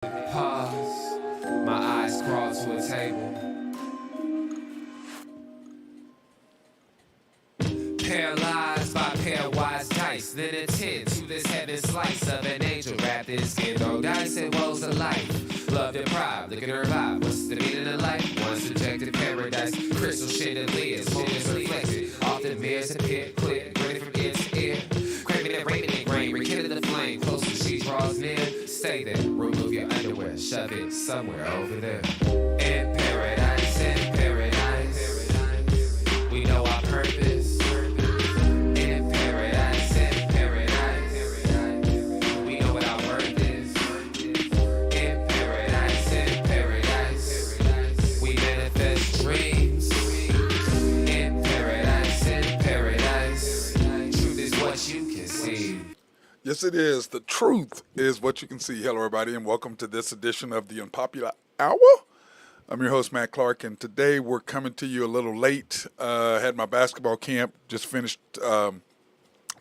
Pause. My eyes crawl to a table. Paralyzed by pairwise dice, then attend to this heaven slice of an angel wrapped in skin. Throw dice and woes of life. Love deprived, look at her vibe. What's the meaning of life? One subjective paradise. Crystal chandeliers, focus reflected. Often mirrors appear clear, grinning from ear to ear. Craving and rating and grain, rekindle the flame. Closer she draws near. Stay there, remove your underwear, shove it somewhere over there. In paradise, in paradise. We know our purpose. In paradise, in paradise. We know what our worth is. In paradise, we manifest dreams. In paradise, truth is what you can see. Yes, it is. The truth is what you can see. Hello, everybody, and welcome to this edition of the Unpopular Hour. I'm your host, Matt Clark, and today we're coming to you a little late. Had my basketball camp just finished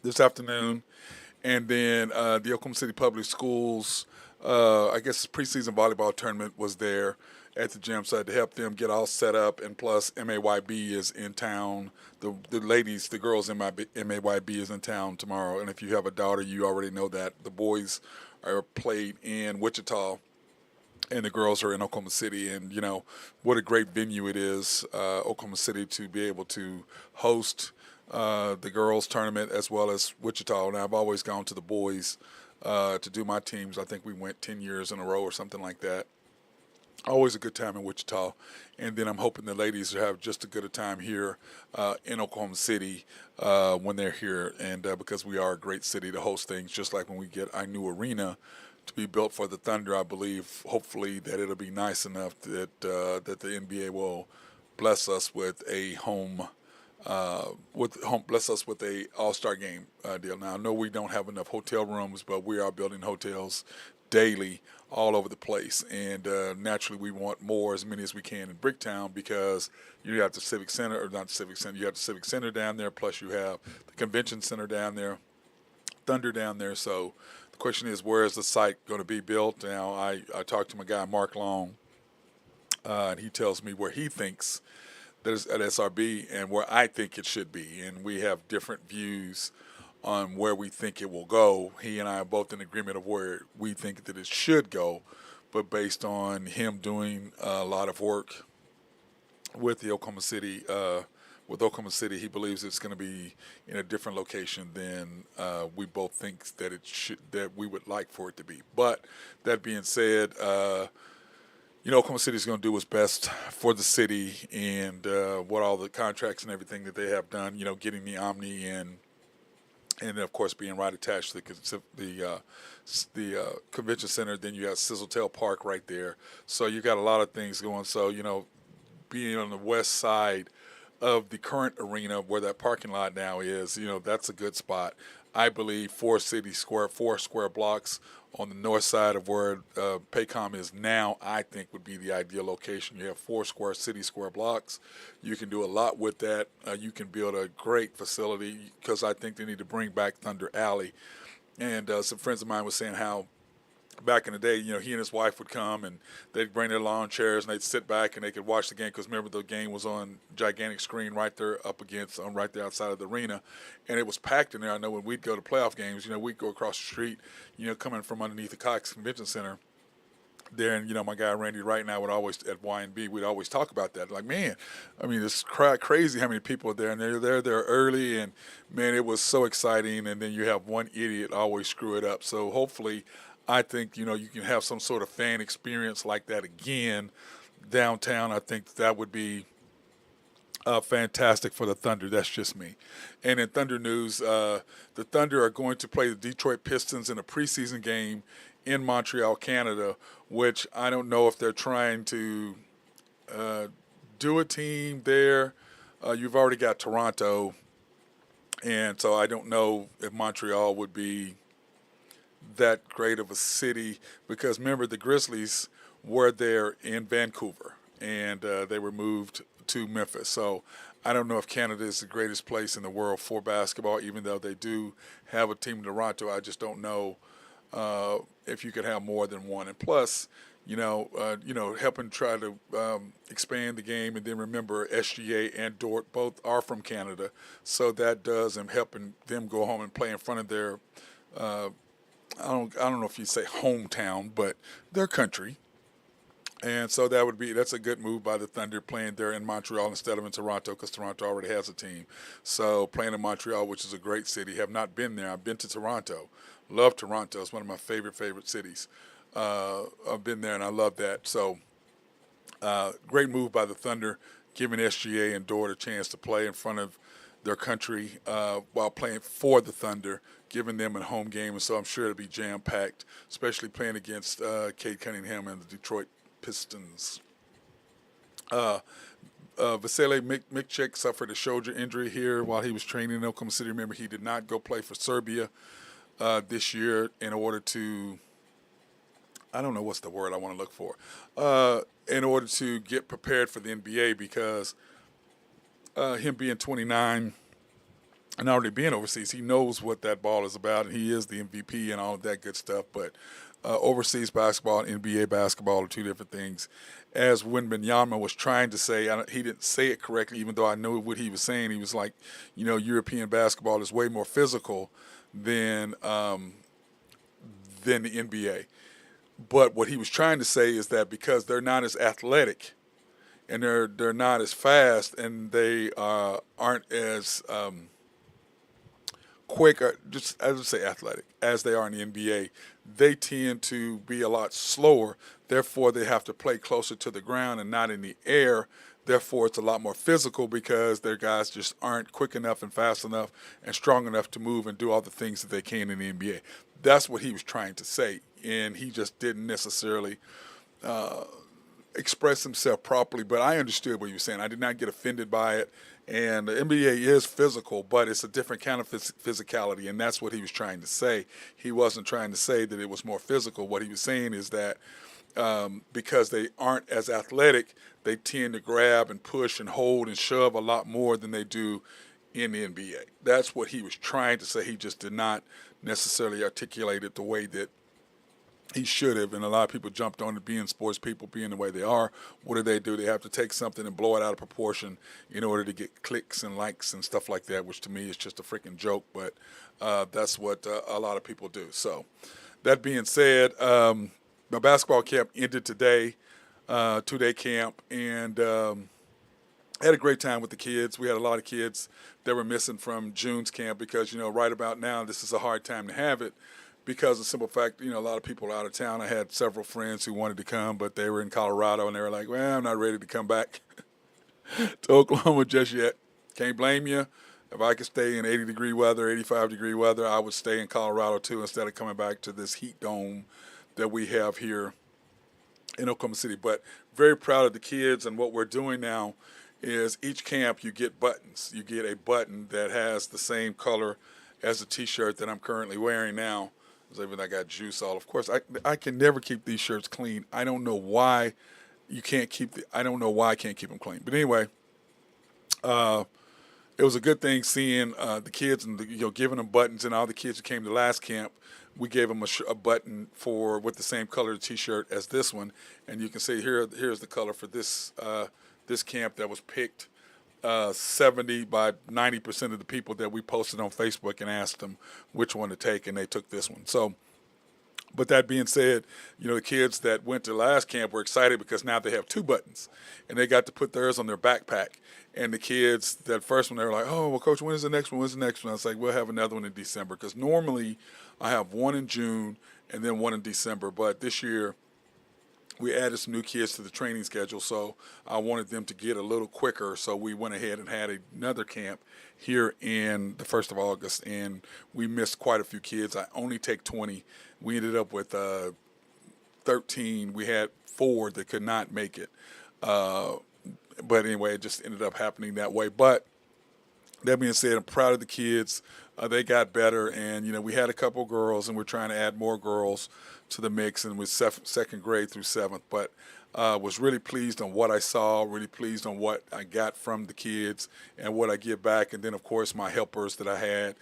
this afternoon, and then the Oklahoma City Public Schools, I guess, preseason volleyball tournament was there at the gym, so I had to help them get all set up, and plus MAYB is in town. The ladies, the girls in my MAYB is in town tomorrow, and if you have a daughter, you already know that. The boys are played in Wichita, and the girls are in Oklahoma City, and you know what a great venue it is, Oklahoma City, to be able to host the girls tournament as well as Wichita. And I've always gone to the boys to do my teams. I think we went 10 years in a row or something like that. Always a good time in Wichita, and then I'm hoping the ladies have just as good a time here in Oklahoma City when they're here, and because we are a great city to host things, just like when we get our new arena to be built for the Thunder. I believe, hopefully, that it'll be nice enough that that the NBA will bless us with a bless us with a All-Star game deal. Now I know we don't have enough hotel rooms, but we are building hotels daily all over the place, and naturally we want more, as many as we can in Bricktown, because you have the Civic Center, or not the Civic Center, you have the Civic Center down there, plus you have the Convention Center down there, Thunder down there. So the question is, where is the site going to be built? Now I talked to my guy Mark Long, and he tells me where he thinks that is at SRB and where I think it should be, and we have different views on where we think it will go. He and I are both in agreement of where we think that it should go, but based on him doing a lot of work with the Oklahoma City, he believes it's going to be in a different location than we both think that it should, that we would like for it to be. But that being said, Oklahoma City is going to do what's best for the city, and what all the contracts and everything that they have done. Getting the Omni and of course being right attached to the convention center. Then you have Sizzletail Park right there, so you got a lot of things going. So being on the west side of the current arena where that parking lot now is, that's a good spot. I believe four square blocks on the north side of where Paycom is now, I think would be the ideal location. You have four city square blocks. You can do a lot with that. You can build a great facility, because I think they need to bring back Thunder Alley. And some friends of mine were saying how back in the day, he and his wife would come and they'd bring their lawn chairs and they'd sit back and they could watch the game, because remember, the game was on gigantic screen right there up against, right there outside of the arena, and it was packed in there. I know when we'd go to playoff games, we'd go across the street, coming from underneath the Cox Convention Center there, and my guy Randy Wright and I would always, at Y&B, we'd always talk about that. Like, man, I mean, it's crazy how many people are there, and they're there early, and man, it was so exciting. And then you have one idiot always screw it up. So hopefully, I think, you can have some sort of fan experience like that again downtown. I think that would be fantastic for the Thunder. That's just me. And in Thunder news, the Thunder are going to play the Detroit Pistons in a preseason game in Montreal, Canada, which I don't know if they're trying to do a team there. You've already got Toronto, and so I don't know if Montreal would be that great of a city, because remember, the Grizzlies were there in Vancouver, and they were moved to Memphis. So I don't know if Canada is the greatest place in the world for basketball, even though they do have a team in Toronto. I just don't know if you could have more than one. And plus, helping try to expand the game. And then remember, SGA and Dort both are from Canada, so that does and helping them go home and play in front of their I don't know if you say hometown, but their country. And so that's a good move by the Thunder playing there in Montreal instead of in Toronto because Toronto already has a team. So playing in Montreal, which is a great city, have not been there. I've been to Toronto, love Toronto. It's one of my favorite cities. I've been there and I love that. So great move by the Thunder, giving SGA and Dort a chance to play in front of their country while playing for the Thunder, giving them a home game. And so I'm sure it'll be jam packed, especially playing against Cade Cunningham and the Detroit Pistons. Vasily Mikchek suffered a shoulder injury here while he was training in Oklahoma City. Remember, he did not go play for Serbia this year in order to, I don't know what's the word I want to look for, in order to get prepared for the NBA because him being 29 and already being overseas, he knows what that ball is about, and he is the MVP and all of that good stuff. But overseas basketball and NBA basketball are two different things. As Wembanyama was trying to say, he didn't say it correctly, even though I know what he was saying. He was like, European basketball is way more physical than the NBA. But what he was trying to say is that because they're not as athletic and they're not as fast and they aren't as quick, or just I would say athletic, as they are in the NBA, they tend to be a lot slower. Therefore, they have to play closer to the ground and not in the air. Therefore, it's a lot more physical because their guys just aren't quick enough and fast enough and strong enough to move and do all the things that they can in the NBA. That's what he was trying to say, and he just didn't necessarily express himself properly. But I understood what he was saying. I did not get offended by it. And the NBA is physical, but it's a different kind of physicality, and that's what he was trying to say. He wasn't trying to say that it was more physical. What he was saying is that because they aren't as athletic, they tend to grab and push and hold and shove a lot more than they do in the NBA. That's what he was trying to say. He just did not necessarily articulate it the way that he should have, and a lot of people jumped on it, being sports people, being the way they are. What do? They have to take something and blow it out of proportion in order to get clicks and likes and stuff like that, which to me is just a freaking joke, but that's what a lot of people do. So that being said, my basketball camp ended today, 2-day camp, and had a great time with the kids. We had a lot of kids that were missing from June's camp because, right about now, this is a hard time to have it. Because of the simple fact, a lot of people are out of town. I had several friends who wanted to come, but they were in Colorado, and they were like, well, I'm not ready to come back to Oklahoma just yet. Can't blame you. If I could stay in 80-degree weather, 85-degree weather, I would stay in Colorado, too, instead of coming back to this heat dome that we have here in Oklahoma City. But very proud of the kids, and what we're doing now is each camp you get buttons. You get a button that has the same color as the T-shirt that I'm currently wearing now. Even I got juice all. Of course, I can never keep these shirts clean. I don't know why I don't know why I can't keep them clean. But anyway, it was a good thing seeing the kids and giving them buttons, and all the kids who came to last camp. We gave them a button with the same color T-shirt as this one, and you can see here's the color for this camp that was picked. 70 by 90% of the people that we posted on Facebook and asked them which one to take, and they took this one. So, but that being said, the kids that went to last camp were excited because now they have two buttons, and they got to put theirs on their backpack. And the kids, that first one, they were like, oh, well, Coach, when is the next one? When's the next one? I was like, we'll have another one in December, because normally I have one in June and then one in December. But this year, we added some new kids to the training schedule, so I wanted them to get a little quicker. So we went ahead and had another camp here in the 1st of August, and we missed quite a few kids. I only take 20. We ended up with 13. We had 4 that could not make it. But anyway, it just ended up happening that way. But that being said, I'm proud of the kids. They got better, and, we had a couple girls, and we're trying to add more girls to the mix, and with second grade through 7th. But was really pleased on what I saw, really pleased on what I got from the kids and what I give back. And then, of course, my helpers that I had,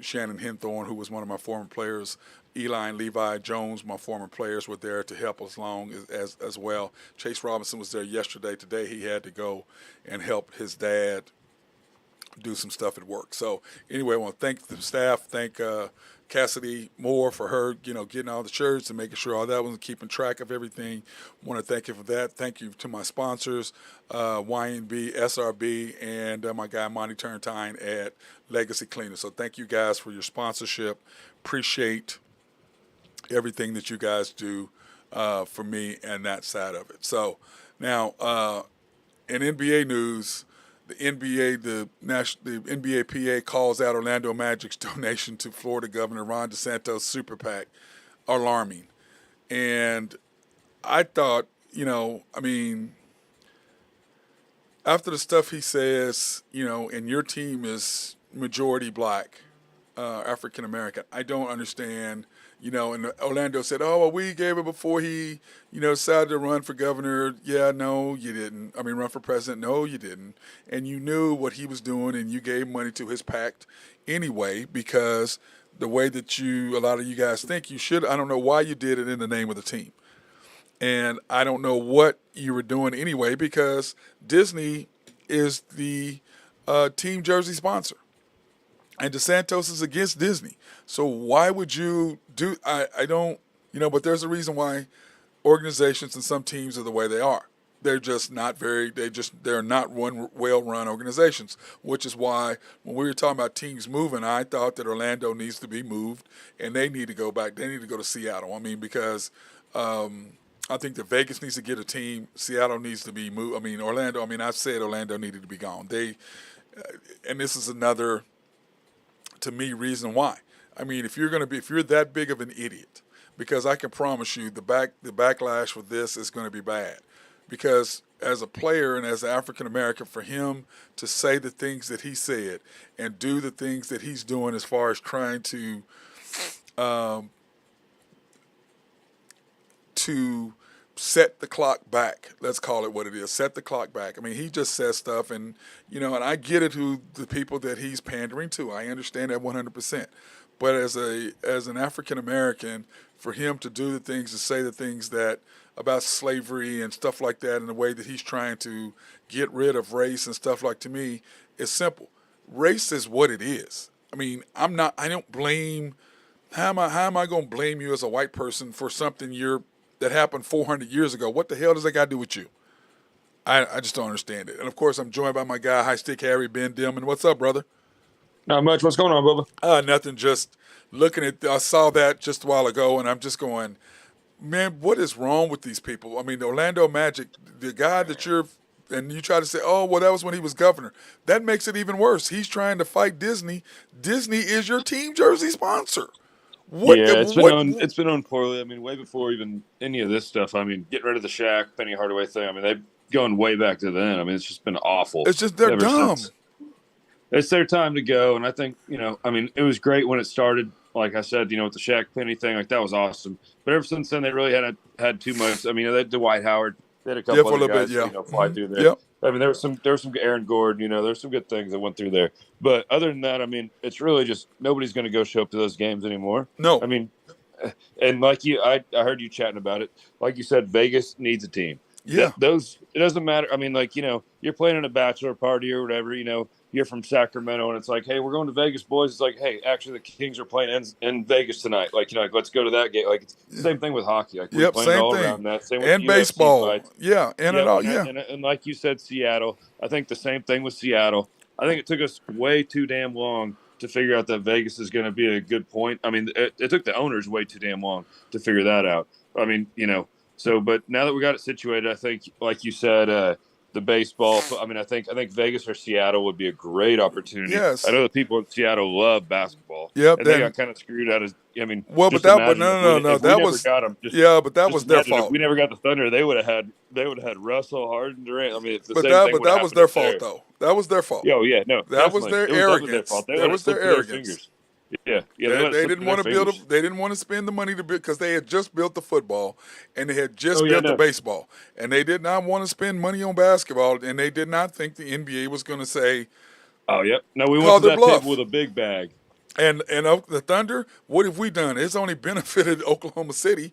Shannon Henthorne, who was one of my former players, Eli and Levi Jones, my former players, were there to help us along as well. Chase Robinson was there yesterday. Today he had to go and help his dad do some stuff at work. So anyway, I want to thank the staff, thank Cassidy Moore for her, getting all the shirts and making sure all that was keeping track of everything. I want to thank you for that. Thank you to my sponsors, YNB, SRB, and my guy Monty Turntine at Legacy Cleaner. So thank you guys for your sponsorship. Appreciate everything that you guys do for me and that side of it. So now in NBA news, the NBA PA calls out Orlando Magic's donation to Florida Governor Ron DeSantis' super PAC alarming. And I thought, after the stuff he says, and your team is majority black, African American, I don't understand. And Orlando said, oh, well, we gave it before he, decided to run for governor. Yeah, no, you didn't. Run for president. No, you didn't. And you knew what he was doing, and you gave money to his PAC anyway, because the way that a lot of you guys think you should, I don't know why you did it in the name of the team. And I don't know what you were doing anyway, because Disney is the team jersey sponsor. And DeSantis is against Disney. So why would you do, I don't, but there's a reason why organizations and some teams are the way they are. They're just not they're not well-run organizations, which is why when we were talking about teams moving, I thought that Orlando needs to be moved and they need to go back. They need to go to Seattle. Because I think that Vegas needs to get a team. Seattle needs to be moved. Orlando, I've said Orlando needed to be gone. And this is another, to me, reason why. If you're that big of an idiot, because I can promise you the backlash for this is going to be bad. Because as a player and as an African American, for him to say the things that he said and do the things that he's doing as far as trying to set the clock back. Let's call it what it is. Set the clock back. He just says stuff, and and I get it who the people that he's pandering to. I understand that 100%. But as an African American, for him to do the things, to say the things that about slavery and stuff like that, in the way that he's trying to get rid of race and stuff, like, to me, it's simple. Race is what it is. I don't blame. How am I going to blame you as a white person for something that happened 400 years ago? What the hell does that got to do with you? I just don't understand it. And, of course, I'm joined by my guy, High Stick Harry, Ben Dillman. What's up, brother? Not much. What's going on, Bubba? Nothing. Just looking at, I saw that just a while ago, and I'm just going, man, what is wrong with these people? The Orlando Magic, the guy that you try to say, oh, well, that was when he was governor. That makes it even worse. He's trying to fight Disney. Disney is your team jersey sponsor. It's been owned poorly. Way before even any of this stuff. Getting rid of the Shaq, Penny Hardaway thing. They've gone way back to then. It's just been awful. It's just they're dumb. It's their time to go, and I think it was great when it started. Like I said, with the Shaq Penny thing, that was awesome. But ever since then, they really hadn't had too much. They had Dwight Howard. They had a couple other guys, fly through there. Yep. There was some Aaron Gordon. There's some good things that went through there. But other than that, it's really just nobody's going to go show up to those games anymore. No. And like you, I heard you chatting about it. Like you said, Vegas needs a team. Yeah. It doesn't matter. You're playing in a bachelor party or whatever. You're from Sacramento, and it's like, hey, we're going to Vegas, boys. It's like, hey, actually, the Kings are playing in Vegas tonight. Let's go to that game. It's the same thing with hockey. We're playing same all thing. around that. Same with and UFC baseball. Fights. Yeah, and it all. Yeah. And like you said, Seattle. I think the same thing with Seattle. I think it took us way too damn long to figure out that Vegas is going to be a good point. It took the owners way too damn long to figure that out. So, but now that we got it situated, I think, like you said, the baseball. I think Vegas or Seattle would be a great opportunity. Yes. I know the people in Seattle love basketball. Yep. And they got kind of screwed out of. But that was that was their fault. If we never got the Thunder, they would have had Russell, Harden, Durant. That was their fault, though. That was their fault. Oh yeah, no, that was their arrogance. That was their arrogance. Yeah. They didn't want to build. They didn't want to spend the money to build, because they had just built the football and they had just built the baseball, and they did not want to spend money on basketball, and they did not think the NBA was going to say, "Oh, yep." No, we went to that table with a big bag. And the Thunder, what have we done? It's only benefited Oklahoma City,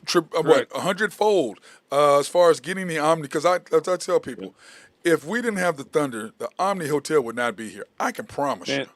Correct. 100-fold as far as getting the Omni. Because as I tell Yeah. people, if we didn't have the Thunder, the Omni Hotel would not be here. I can promise you. Man,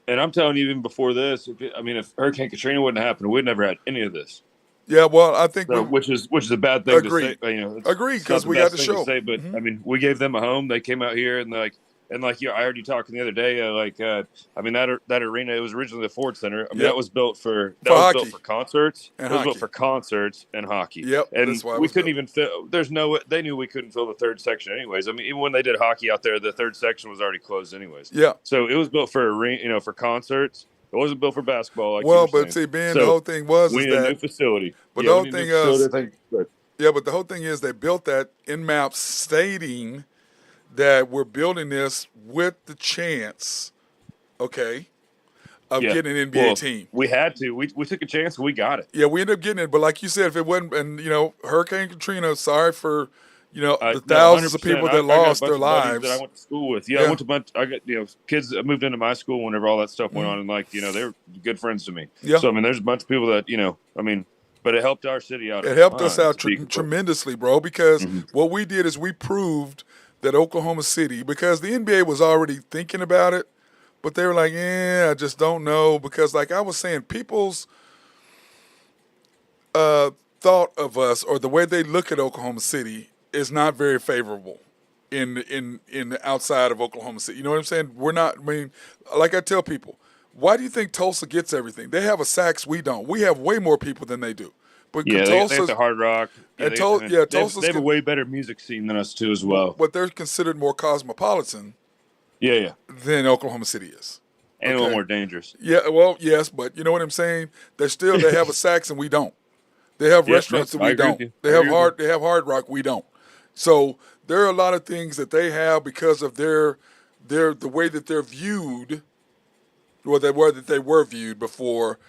and I'm telling you, even before this, if Hurricane Katrina wouldn't have happened, we'd never had any of this. Yeah, well, I think So, we which is a bad thing to say. agreed. Agreed, It's not because the we got best the thing to show. say, but we gave them a home. They came out here and I heard you talking the other day. That arena, it was originally the Ford Center. Yep. That was built for hockey concerts. and It was built hockey. for concerts and hockey. Yep, And that's why it we was couldn't built. even fill. They knew we couldn't fill the third section anyways. I mean, even when they did hockey out there, the third section was already closed anyways. Yeah. So it was built for arena, for concerts. It wasn't built for basketball. Like Well, you were but saying. see, Ben, So the whole thing was we is need a new that. facility. But Yeah, the we whole need a new thing facility. is, I think good. yeah, but the whole thing is they built that in maps stating that we're building this with the chance, okay, of Yeah. getting an NBA team. We had to. We took a chance and we got it. Yeah, we ended up getting it, but like you said, if it wasn't, and Hurricane Katrina, sorry for, the No, thousands of 100%. people that I got a lost bunch their of buddies that I lives. went to school with. Yeah, Yeah. I went to bunch. I got kids that moved into my school whenever all that stuff went Mhm. on, and they were good friends to me. Yeah. So there's a bunch of people that but it helped our city out. It helped us ton, out to be completely- tremendously, bro, because Mhm. what we did is we proved that Oklahoma City, because the NBA was already thinking about it, but they were like, I just don't know. Because, like I was saying, people's thought of us or the way they look at Oklahoma City is not very favorable in the outside of Oklahoma City. You know what I'm saying? We're not. I mean, like I tell people, why do you think Tulsa gets everything? They have a Saks, we don't. We have way more people than they do. But Yeah, they have Tulsa's, the Hard Rock. and they, Tulsa's they have a way better music scene than us too, as well. but they're considered more cosmopolitan Yeah, than Oklahoma City is. and a Okay. little more dangerous. Yeah, well, yes, but you know what I'm saying? They have a Saks and we don't. They have Yep, restaurants nope, that I we agree with don't. you. They I have agree with They have Hard Rock, we don't. So there are a lot of things that they have because of the way that they're viewed, or they were viewed before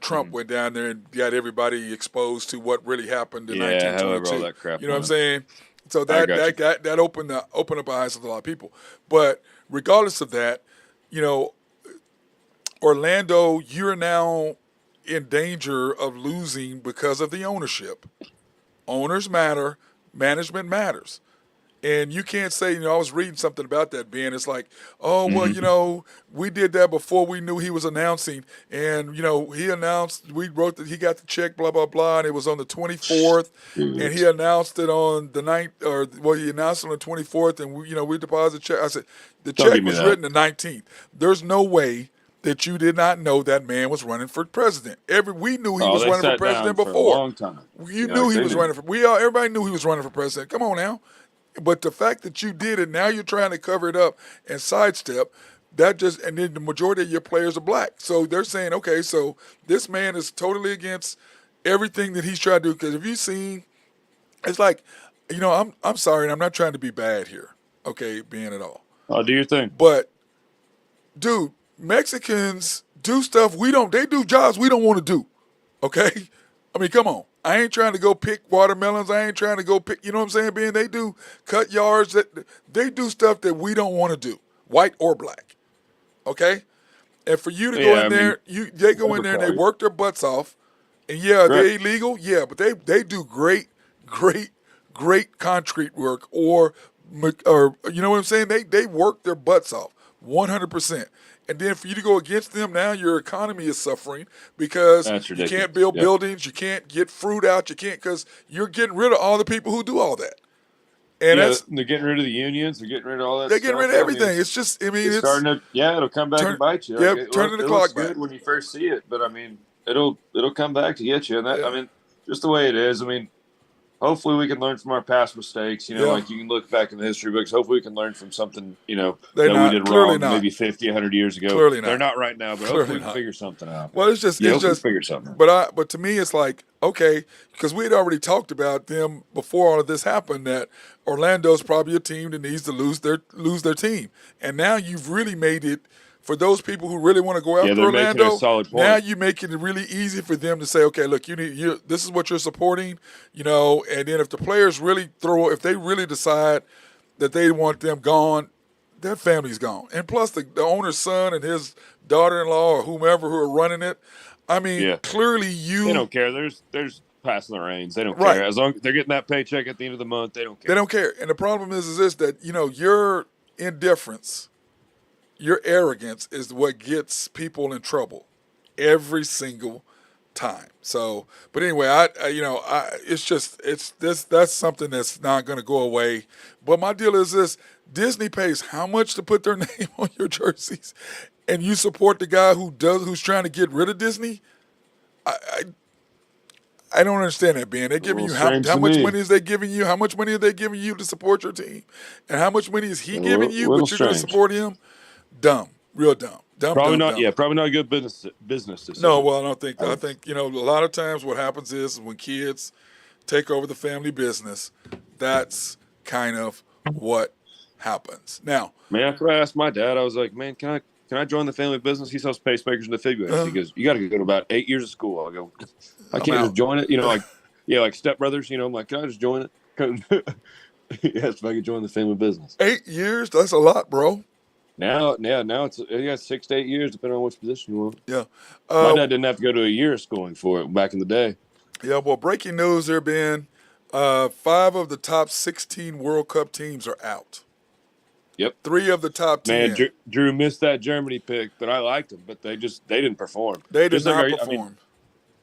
Trump went down there and got everybody exposed to what really happened in Yeah, 1922. however all that crap You know what I'm went. saying? So I got that opened up eyes of a lot of people. But regardless of that, Orlando, you're now in danger of losing because of the ownership. Owners matter, management matters. And you can't say, I was reading something about that, Ben. It's like, oh, well, we did that before we knew he was announcing. And, he announced, we wrote that he got the check, blah, blah, blah. And it was on the 24th. And he announced it on the 9th, he announced it on the 24th. And, we deposited check. I said, the Don't check give me was that. written the 19th. There's no way that you did not know that man was running for president. We knew he was they running for sat president down for a before. long time. You knew he was running for. Everybody knew he was running for president. Come on now, but the fact that you did it, now you're trying to cover it up and sidestep. And then the majority of your players are black, so they're saying, okay, so this man is totally against everything that he's trying to do. Because if you've seen, it's like, I'm sorry, and I'm not trying to be bad here, okay, Ben at all. Oh, do your thing. But, dude, Mexicans do stuff they do jobs we don't want to do, okay? I mean, come on. I ain't trying to go pick watermelons. I ain't trying to go pick, you know what I'm saying, Ben? They do cut yards. They do stuff that we don't want to do, white or black, okay? And for you to go in there, they go in there and they work their butts off. And, they're illegal, but they do great, great, great concrete work or you know what I'm saying? They work their butts off, 100%. And then for you to go against them, now your economy is suffering because you can't build buildings, you can't get fruit out, because you're getting rid of all the people who do all that. And they're getting rid of the unions, they're getting rid of all that. They're getting rid of everything. It's just, it's starting to, it'll come back and bite you. Turning the clock back. Good when you first see it, but it'll come back to get you. And that, just the way it is. Hopefully we can learn from our past mistakes. Like you can look back in the history books. Hopefully we can learn from something, that we did wrong maybe 50, 100 years ago. Clearly not. They're not right now, but hopefully we can figure something out. Well, it's just figure something out. But to me, it's like, okay, because we had already talked about them before all of this happened, that Orlando's probably a team that needs to lose their team. And now you've really made it, for those people who really want to go after Orlando, now you make it really easy for them to say, okay, look, this is what you're supporting, and then if the players if they really decide that they want them gone, that family's gone. And plus, the owner's son and his daughter-in-law or whomever who are running it. I mean, Yeah, clearly they you don't care. There's passing the reins. They don't right. care as long as they're getting that paycheck at the end of the month. They don't They care. don't care. And the problem is this that your indifference, your arrogance is what gets people in trouble every single time. So, but anyway, it's just that's something that's not going to go away. But my deal is this: Disney pays how much to put their name on your jerseys, and you support the guy who's trying to get rid of Disney. I don't understand that, Ben. They're A giving little you how strange how to much me. money is they giving you? How much money are they giving you to support your team? And how much money is he A giving little, you, little but you're going to strange. support him? Dumb. Real dumb. Dumb, Probably dumb, not. dumb. Yeah, probably not a good business No, decision. well, I don't think I I would, think, a lot of times what happens is when kids take over the family business, that's kind of what happens. Now, man, that's what I asked my dad. I was like, man, can I join the family business? He sells pacemakers and defibrillators. He goes, you got to go to about 8 years of school. I go, I I'm can't just out. join it. Like, yeah, like Step Brothers. I'm like, can I just join it? Yes, if I could join the family business. 8 years? That's a lot, bro. Now it's 6 to 8 years, depending on which position you want. Yeah. My dad didn't have to go to a year of schooling for it back in the day. Yeah, well, breaking news there, Ben. 5 of the top 16 World Cup teams are out. Yep. 3 of the top Man, 10. Drew missed that Germany pick, but I liked them. But they didn't perform. They did Just like not I mean, perform.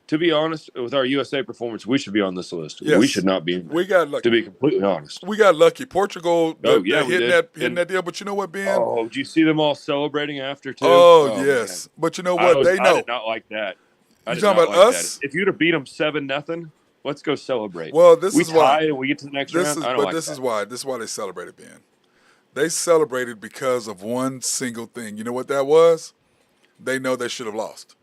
to be honest, with our USA performance, we should be on this list. Yes. We should not be in there, We got lucky. to be completely honest. We got lucky. Portugal, Oh, yeah, we hitting did. that deal. But you know what, Ben? Oh, did you see them all celebrating after, too? Oh, Oh yes. man. But you know what? They I know. did not like that. You talking about us? If you'd have beat them 7-0, let's go celebrate. Well, this we is why. tie and we get to the next round. I don't like this that. is why. This is why they celebrated, Ben. They celebrated because of one single thing. You know what that was? They know they should have lost.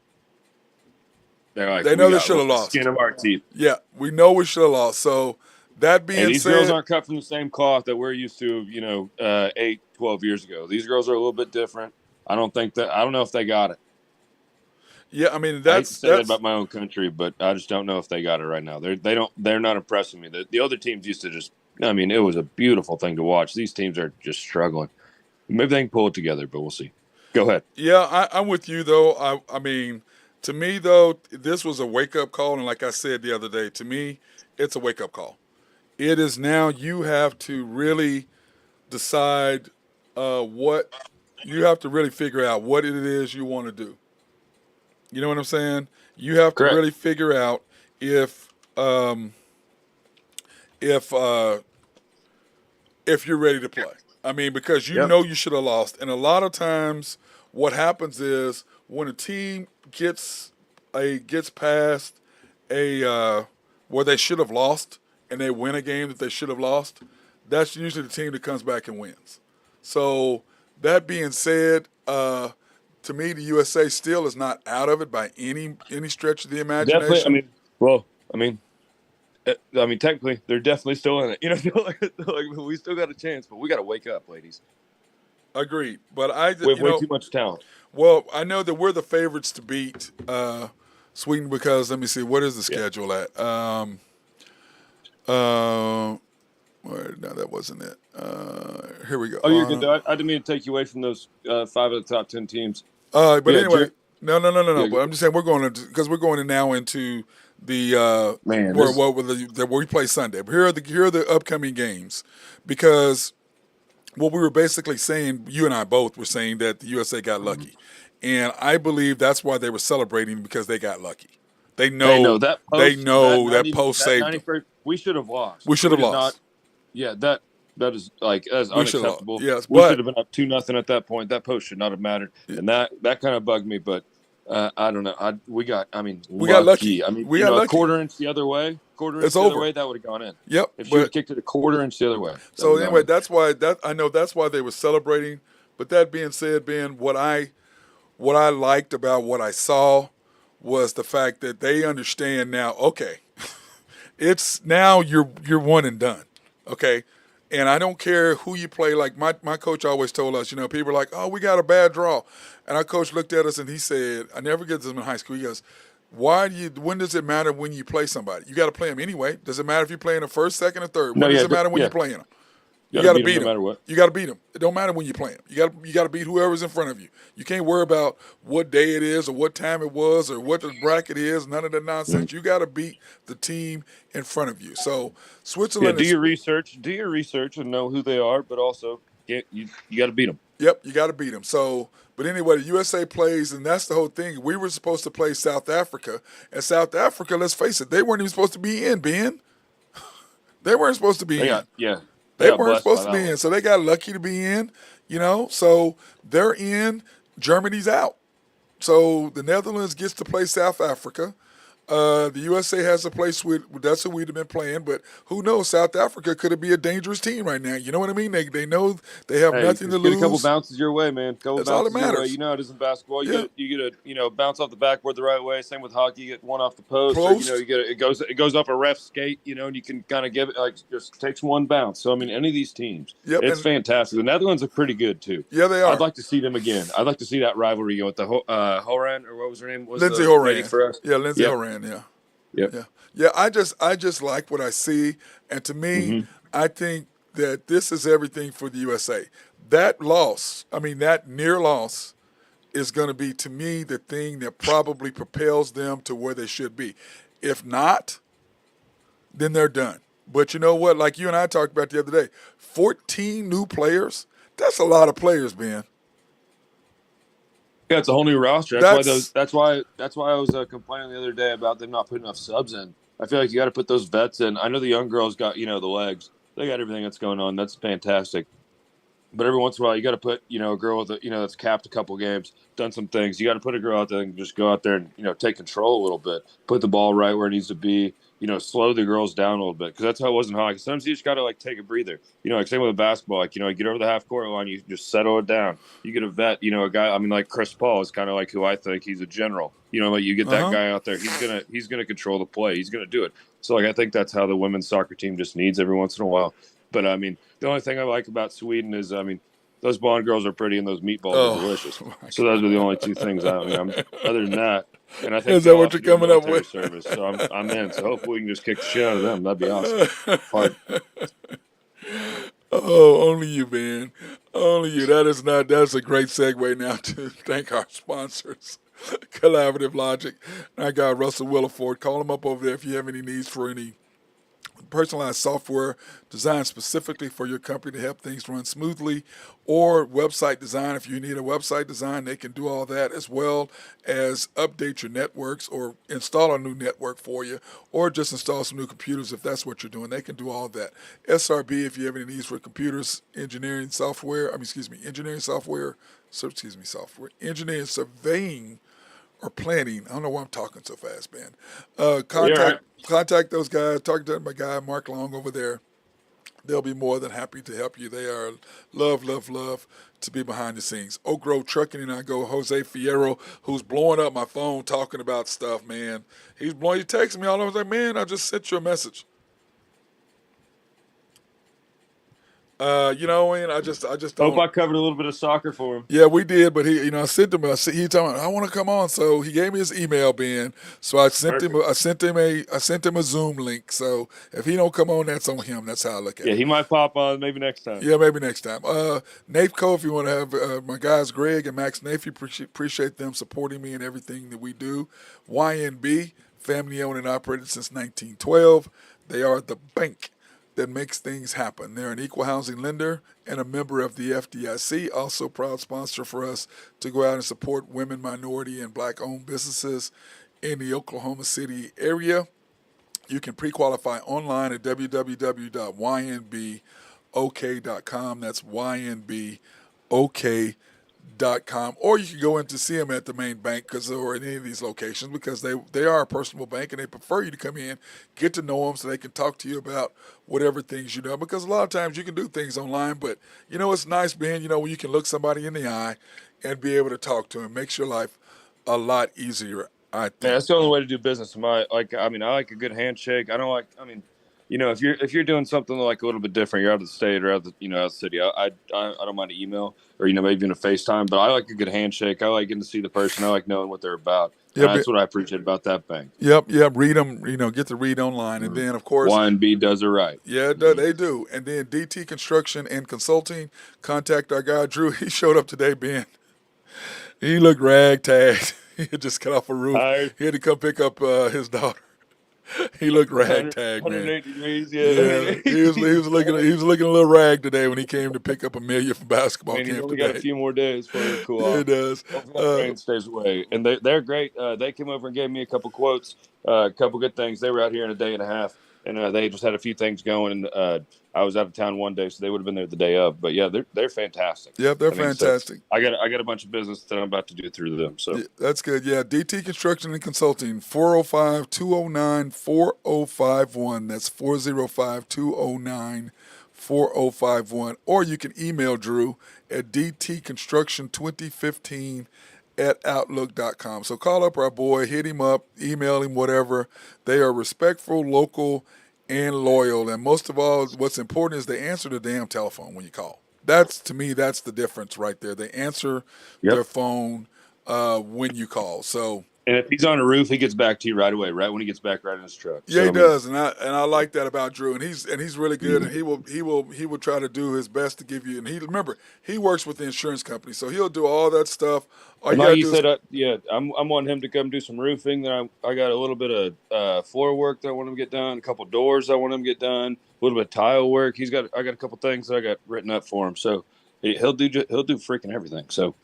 They're like, They know they should have lost. Skin of our teeth. Yeah, we know we should have lost. So that being These said, girls aren't cut from the same cloth that we're used to, 8, 12 years ago. These girls are a little bit different. I don't know if they got it. Yeah, I mean I hate to say that about my own country, but I just don't know if they got it right now. They're not impressing me. The other teams used to just, it was a beautiful thing to watch. These teams are just struggling. Maybe they can pull it together, but we'll see. Go ahead. Yeah, I'm with you though. I mean, to me though, this was a wake up call, and like I said the other day, to me, it's a wake up call. It is now you have to really decide what you have to really figure out what it is you want to do. You know what I'm saying? You have to Correct. really figure out if you're ready to play. I mean, because you know you should have lost, and a lot of times what happens is when a team gets past where they should have lost and they win a game that they should have lost, that's usually the team that comes back and wins. So that being said, to me, the USA still is not out of it by any stretch of the imagination. Definitely. Technically, they're definitely still in it. We still got a chance, but we got to wake up, ladies. Agreed. But we have way too much talent. Well, I know that we're the favorites to beat Sweden because, let me see, what is the schedule at? No, that wasn't it. Here we go. Oh, you're good. I didn't mean to take you away from those 5 of the top 10 teams. But anyway, no. Yeah, but I'm just saying we're going now into the where we play Sunday. But here are the upcoming games, because what we were basically saying, you and I both were saying that the USA got lucky, and I believe that's why they were celebrating, because they got lucky. They know that post saved them. We should have lost. We should have lost. That is unacceptable. Yes, we should have been up 2-0 at that point. That post should not have mattered, and that kind of bugged me. But I don't know. We got lucky. We got lucky. A quarter inch the other way. Other way, that would have gone in. Yep. If you had kicked it a quarter inch the other way. So anyway, that's why they were celebrating. But that being said, Ben, what I liked about what I saw was the fact that they understand now. Okay, it's now you're one and done. Okay. And I don't care who you play. Like my coach always told us, people are like, oh, we got a bad draw. And our coach looked at us and he said, I never get this in high school. He goes, when does it matter when you play somebody? You got to play them anyway. Does it matter if you play in the first, second, or third? When does it matter when you're playing them? You You got to got to beat them beat no them. matter what. You got to beat them. It don't matter when you play them. You got to beat whoever's in front of you. You can't worry about what day it is or what time it was or what the bracket is. None of that Mhm. nonsense. You got to beat the team in front of you. So Yeah, Switzerland do is. your research. Do your research and know who they are, but also you got to beat them. Yep, you got to beat them. So, but anyway, the USA plays, and that's the whole thing. We were supposed to play South Africa, and South Africa, let's face it, they weren't even supposed to be in. Ben, they weren't supposed to be in. They They got weren't blessed by supposed to that be one. in, so they got lucky to be in. So they're in. Germany's out. So the Netherlands gets to play South Africa. The USA has a place with that's who we'd have been playing, but who knows? South Africa could be a dangerous team right now. You know what I mean? They know they have Hey, nothing to just get a couple lose. bounces your way, man. Couple That's all that bounces your way. matters. You know how it is in basketball. Yeah, You get a bounce off the backboard the right way. Same with hockey. You get one off the post, or post. you get it goes up a ref skate. And you can kind of give it like just takes one bounce. So I mean, any of these teams, Yep, it's and fantastic. The Netherlands are pretty good too. yeah, they I'd are. like to see them again. I'd like to see that rivalry go with the Horan or what was her name? Was Lindsey the lady Horan. for us? Yeah, Lindsey Yep. Horan. Yeah, Yep. yeah, yeah. I just like what I see, and to me, Hmm. I think that this is everything for the USA. That loss, I mean, that near loss, is going to be to me the thing that probably propels them to where they should be. If not, then they're done. But you know what? Like you and I talked about the other day, 14 new players. That's a lot of players, Ben. Yeah, it's a whole new roster. That's why those. That's That's why I was complaining the other day about them not putting enough subs in. I feel like you got to put those vets in. I know the young girls got the legs. They got everything that's going on. That's fantastic. But every once in a while, you got to put a girl with that's capped a couple games, done some things. You got to put a girl out there and just go out there and take control a little bit, put the ball right where it needs to be. Slow the girls down a little bit because that's how it was in hockey. Sometimes you just got to like take a breather. Like same with the basketball. Like you get over the half court line, you just settle it down. You get a vet. A guy. I mean, like Chris Paul is kind of like who I think he's a general. Like you get that uh-huh. guy out there. He's gonna control the play. He's gonna do it. So like I think that's how the women's soccer team just needs every once in a while. But I mean, the only thing I like about Sweden is, I mean, those blonde girls are pretty and those meatballs are Oh delicious. my So those are the only two things other than that. And I think Is they that all what have you're to do coming up military with? service. So I'm in. So hopefully we can just kick the shit out of them. That'd be awesome. Hard. Oh, only you, man. Only you. That's a great segue now to thank our sponsors. Collaborative Logic. I got Russell Williford. Call him up over there if you have any needs for any personalized software designed specifically for your company to help things run smoothly, or website design. If you need a website design, they can do all that, as well as update your networks or install a new network for you, or just install some new computers if that's what you're doing. They can do all that. SRB, if you have any needs for computers, engineering software, engineering surveying or planning. I don't know why I'm talking so fast, man. You're all right. Contact those guys. Talk to my guy Mark Long over there. They'll be more than happy to help you. They are love to be behind the scenes. Oak Grove Trucking, and I go Jose Fierro, who's blowing up my phone talking about stuff, man. He texting me all over. I was like, man, I just sent you a message. And I just Hope don't. I covered a little bit of soccer for him. Yeah, we did, but I sent him. He told me I want to come on, so he gave me his email, Ben. So I sent him. Perfect. I sent him a Zoom link. So if he don't come on, that's on him. That's how I look at Yeah, it. he might pop on maybe next time. Yeah, maybe next time. NAFCO, if you want to have my guys Greg and Max Nafy, appreciate them supporting me in everything that we do. YNB, family owned and operated since 1912. They are the bank that makes things happen. They're an equal housing lender and a member of the FDIC, also proud sponsor for us to go out and support women, minority, and black-owned businesses in the Oklahoma City area. You can pre-qualify online at www.ynbok.com. That's ynbok.com. Or you can go in to see them at the main bank or in any of these locations, because they are a personal bank and they prefer you to come in, get to know them so they can talk to you about whatever things you know. Because a lot of times you can do things online, but it's nice being, when you can look somebody in the eye and be able to talk to them. Makes your life a lot easier, I Yeah, think. that's the only way to do business. I like a good handshake. I don't like. I mean, if you're doing something like a little bit different, you're out of the state or out of the, out of the city. I don't mind an email or maybe even a FaceTime, but I like a good handshake. I like getting to see the person. I like knowing what they're about, and Yep. that's what I appreciate about that bank. Yep. Read them. Get the read online, and then of course, YNB does it right. Yeah, they do. And then DT Construction and Consulting. Contact our guy Drew. He showed up today, Ben. He looked ragtag. He had just got off a roof. He had to come pick up his daughter. He looked ragtag, man. 108 degrees, yeah. He was looking a little rag today when he came to pick up Amelia from basketball camp he's only today. got a few more days for it to cool off. It does. Rain stays away, and they're great. They came over and gave me a couple quotes, a couple good things. They were out here in a day and a half, and they just had a few things going. And I was out of town one day, so they would have been there the day of. But yeah, they're fantastic. Yep, they're fantastic. So I got a bunch of business that I'm about to do through them. So yeah, that's good. Yeah, DT Construction and Consulting, 405-209-4051. That's 405-209-4051. Or you can email Drew at dtconstruction2015@outlook.com. So call up our boy, hit him up, email him, whatever. They are respectful, local, and loyal. And most of all, what's important is they answer the damn telephone when you call. To me, that's the difference right there. They answer their phone when you call. So, and if he's on a roof, he gets back to you right away, right when he gets back right in his truck. Yeah, he does, and I like that about Drew. And he's really good, and he will try to do his best to give you. And he works with the insurance company, so he'll do all that stuff. Like you said, I'm wanting him to come do some roofing. Then I got a little bit of floor work that I want him to get done, a couple doors I want him to get done, a little bit of tile work. I got a couple things that I got written up for him, so he'll do freaking everything. So.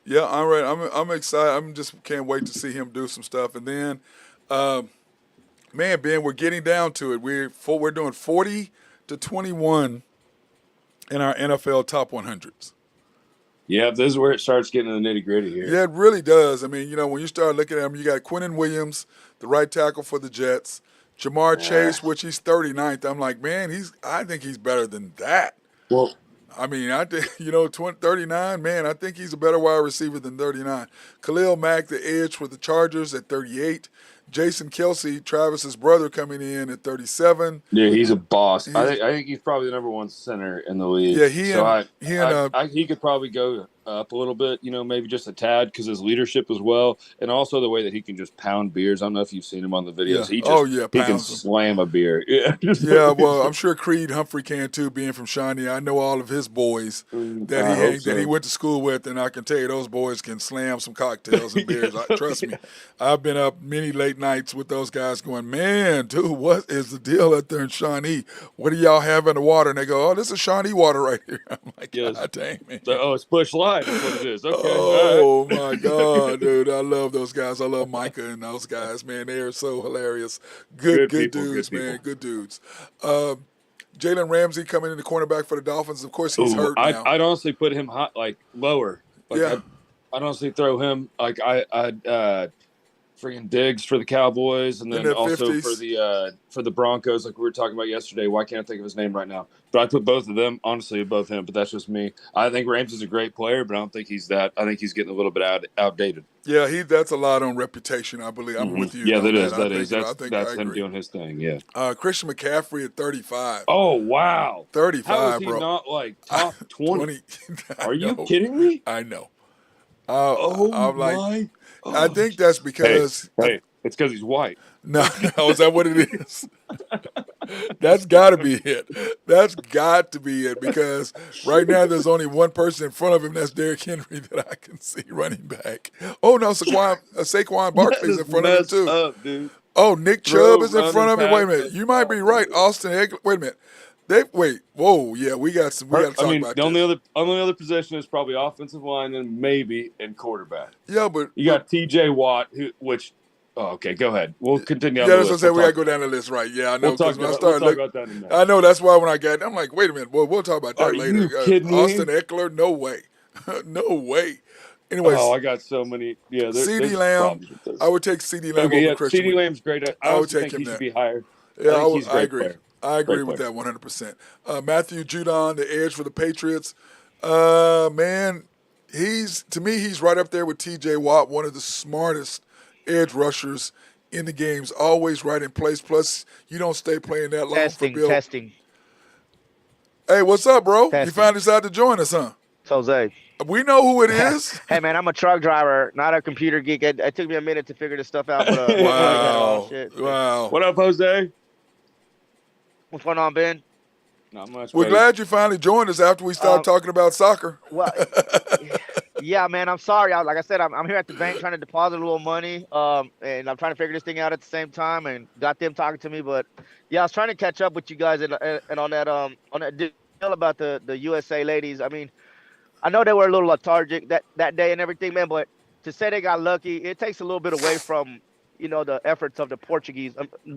Yeah, all right. I'm excited. I'm just can't wait to see him do some stuff. And then, man, Ben, we're getting down to it. We're doing 40-21 in our NFL top 100s. Yeah, this is where it starts getting in the nitty gritty here. Yeah, it really does. I mean, when you start looking at them, you got Quinnen Williams, the right tackle for the Jets, Jamar Chase, which he's 39th. I'm like, man, I think he's better than that. Well. I mean, I think, 39, man, I think he's a better wide receiver than 39. Khalil Mack, the edge for the Chargers at 38. Jason Kelsey, Travis's brother, coming in at 37. Yeah, he's a boss. I think he's probably the number one center in the league. Yeah, he could probably go up a little bit, maybe just a tad because his leadership as well, and also the way that he can just pound beers. I don't know if you've seen him on the videos. Yeah. He can slam a beer. Yeah, yeah. Well, I'm sure Creed Humphrey can too, being from Shawnee. I know all of his boys that he went to school with, and I can tell you those boys can slam some cocktails and beers. Trust me, I've been up many late nights with those guys going, man, dude, what is the deal out there in Shawnee? What do y'all have in the water? And they go, oh, this is Shawnee water right here. I'm like, God dang, man. It's Busch Light. That's what it is. Okay. Oh, my God, dude. I love those guys. I love Micah and those guys, man. They are so hilarious. Good dudes, man. Good dudes. Jalen Ramsey coming in the cornerback for the Dolphins. Of course, he's hurt now. I'd honestly put him lower. I'd honestly throw him I'd freaking Diggs for the Cowboys, and then also 50s. For the Broncos, like we were talking about yesterday. Why can't I think of his name right now? But I put both of them, honestly, above him. But that's just me. I think Ramsey's a great player, but I don't think he's that. I think he's getting a little bit outdated. Yeah, that's a lot on reputation, I believe. I'm with you. Yeah, that is. That's him doing his thing. Yeah. Christian McCaffrey at 35. Oh wow, 35. How is he not top 20? Are you kidding me? I know. I'm like. I think that's because. Hey, it's because he's white. No, is that what it is? That's got to be it. That's got to be it because right now there's only one person in front of him. That's Derrick Henry that I can see running back. Oh no, Saquon Barkley's in front of him too. Up, dude. Oh, Nick Chubb is in front of him. Wait a minute, you might be right. Austin Eckler. Wait a minute. Whoa, yeah, we got to talk about the only other position is probably offensive line and maybe in quarterback. Yeah, but you got T.J. Watt, okay, go ahead. We'll continue. Yeah, that's what I'm saying. We got to go down the list, right? Yeah, I know. We'll talk about that in a minute. I know. That's why when I got, I'm like, wait a minute. Well, we'll talk about that later. You kidding Austin me? Eckler, no way, no way. Anyways, I got so many. Yeah, CeeDee Lamb. I would take CeeDee Lamb over Christian. CeeDee Lamb's great. I would take him. He should be higher. Yeah, I agree. Player. I agree with that 100%. Matthew Judon, the edge for the Patriots. Man, he's right up there with T.J. Watt, one of the smartest edge rushers in the game's always right in place. Plus, you don't stay playing that long for Testing, Bill. testing, Hey, what's up, bro? You testing. finally decided to join us, huh? It's Jose. We know who it is. Hey man, I'm a truck driver, not a computer geek. It took me a minute to figure this stuff out, but I got it all. Wow. Shit. Wow. What up, Jose? What's going on, Ben? Not much. We're buddy. glad you finally joined us after we started talking about soccer. Well, yeah, man. I'm sorry. Like I said, I'm here at the bank trying to deposit a little money, and I'm trying to figure this thing out at the same time, and got them talking to me. But yeah, I was trying to catch up with you guys and on that deal about the USA ladies. I mean, I know they were a little lethargic that day and everything, man. But to say they got lucky, it takes a little bit away from the efforts of the Portuguese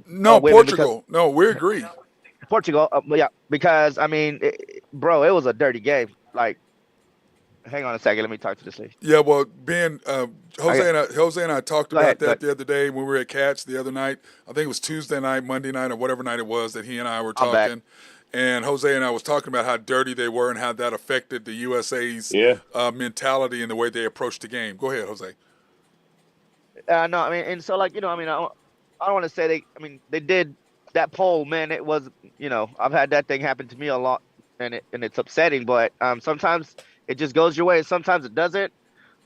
No, women Portugal. No, we agree. Portugal, yeah, because I mean, bro, it was a dirty game. Like, hang on a second, let me talk to this lady. Yeah, well, Ben, Jose and I talked Go about ahead, that the other day when we were at Catch the other night. I think it was Tuesday night, Monday night, or whatever night it was that he and I were I'm back. talking. And Jose and I was talking about how dirty they were and how that affected the USA's mentality and the way they approached the game. Go ahead, Jose. No, I mean, and so like I mean, I don't want to say they did that poll, man. It was I've had that thing happen to me a lot, and it's upsetting. But sometimes it just goes your way, and sometimes it doesn't.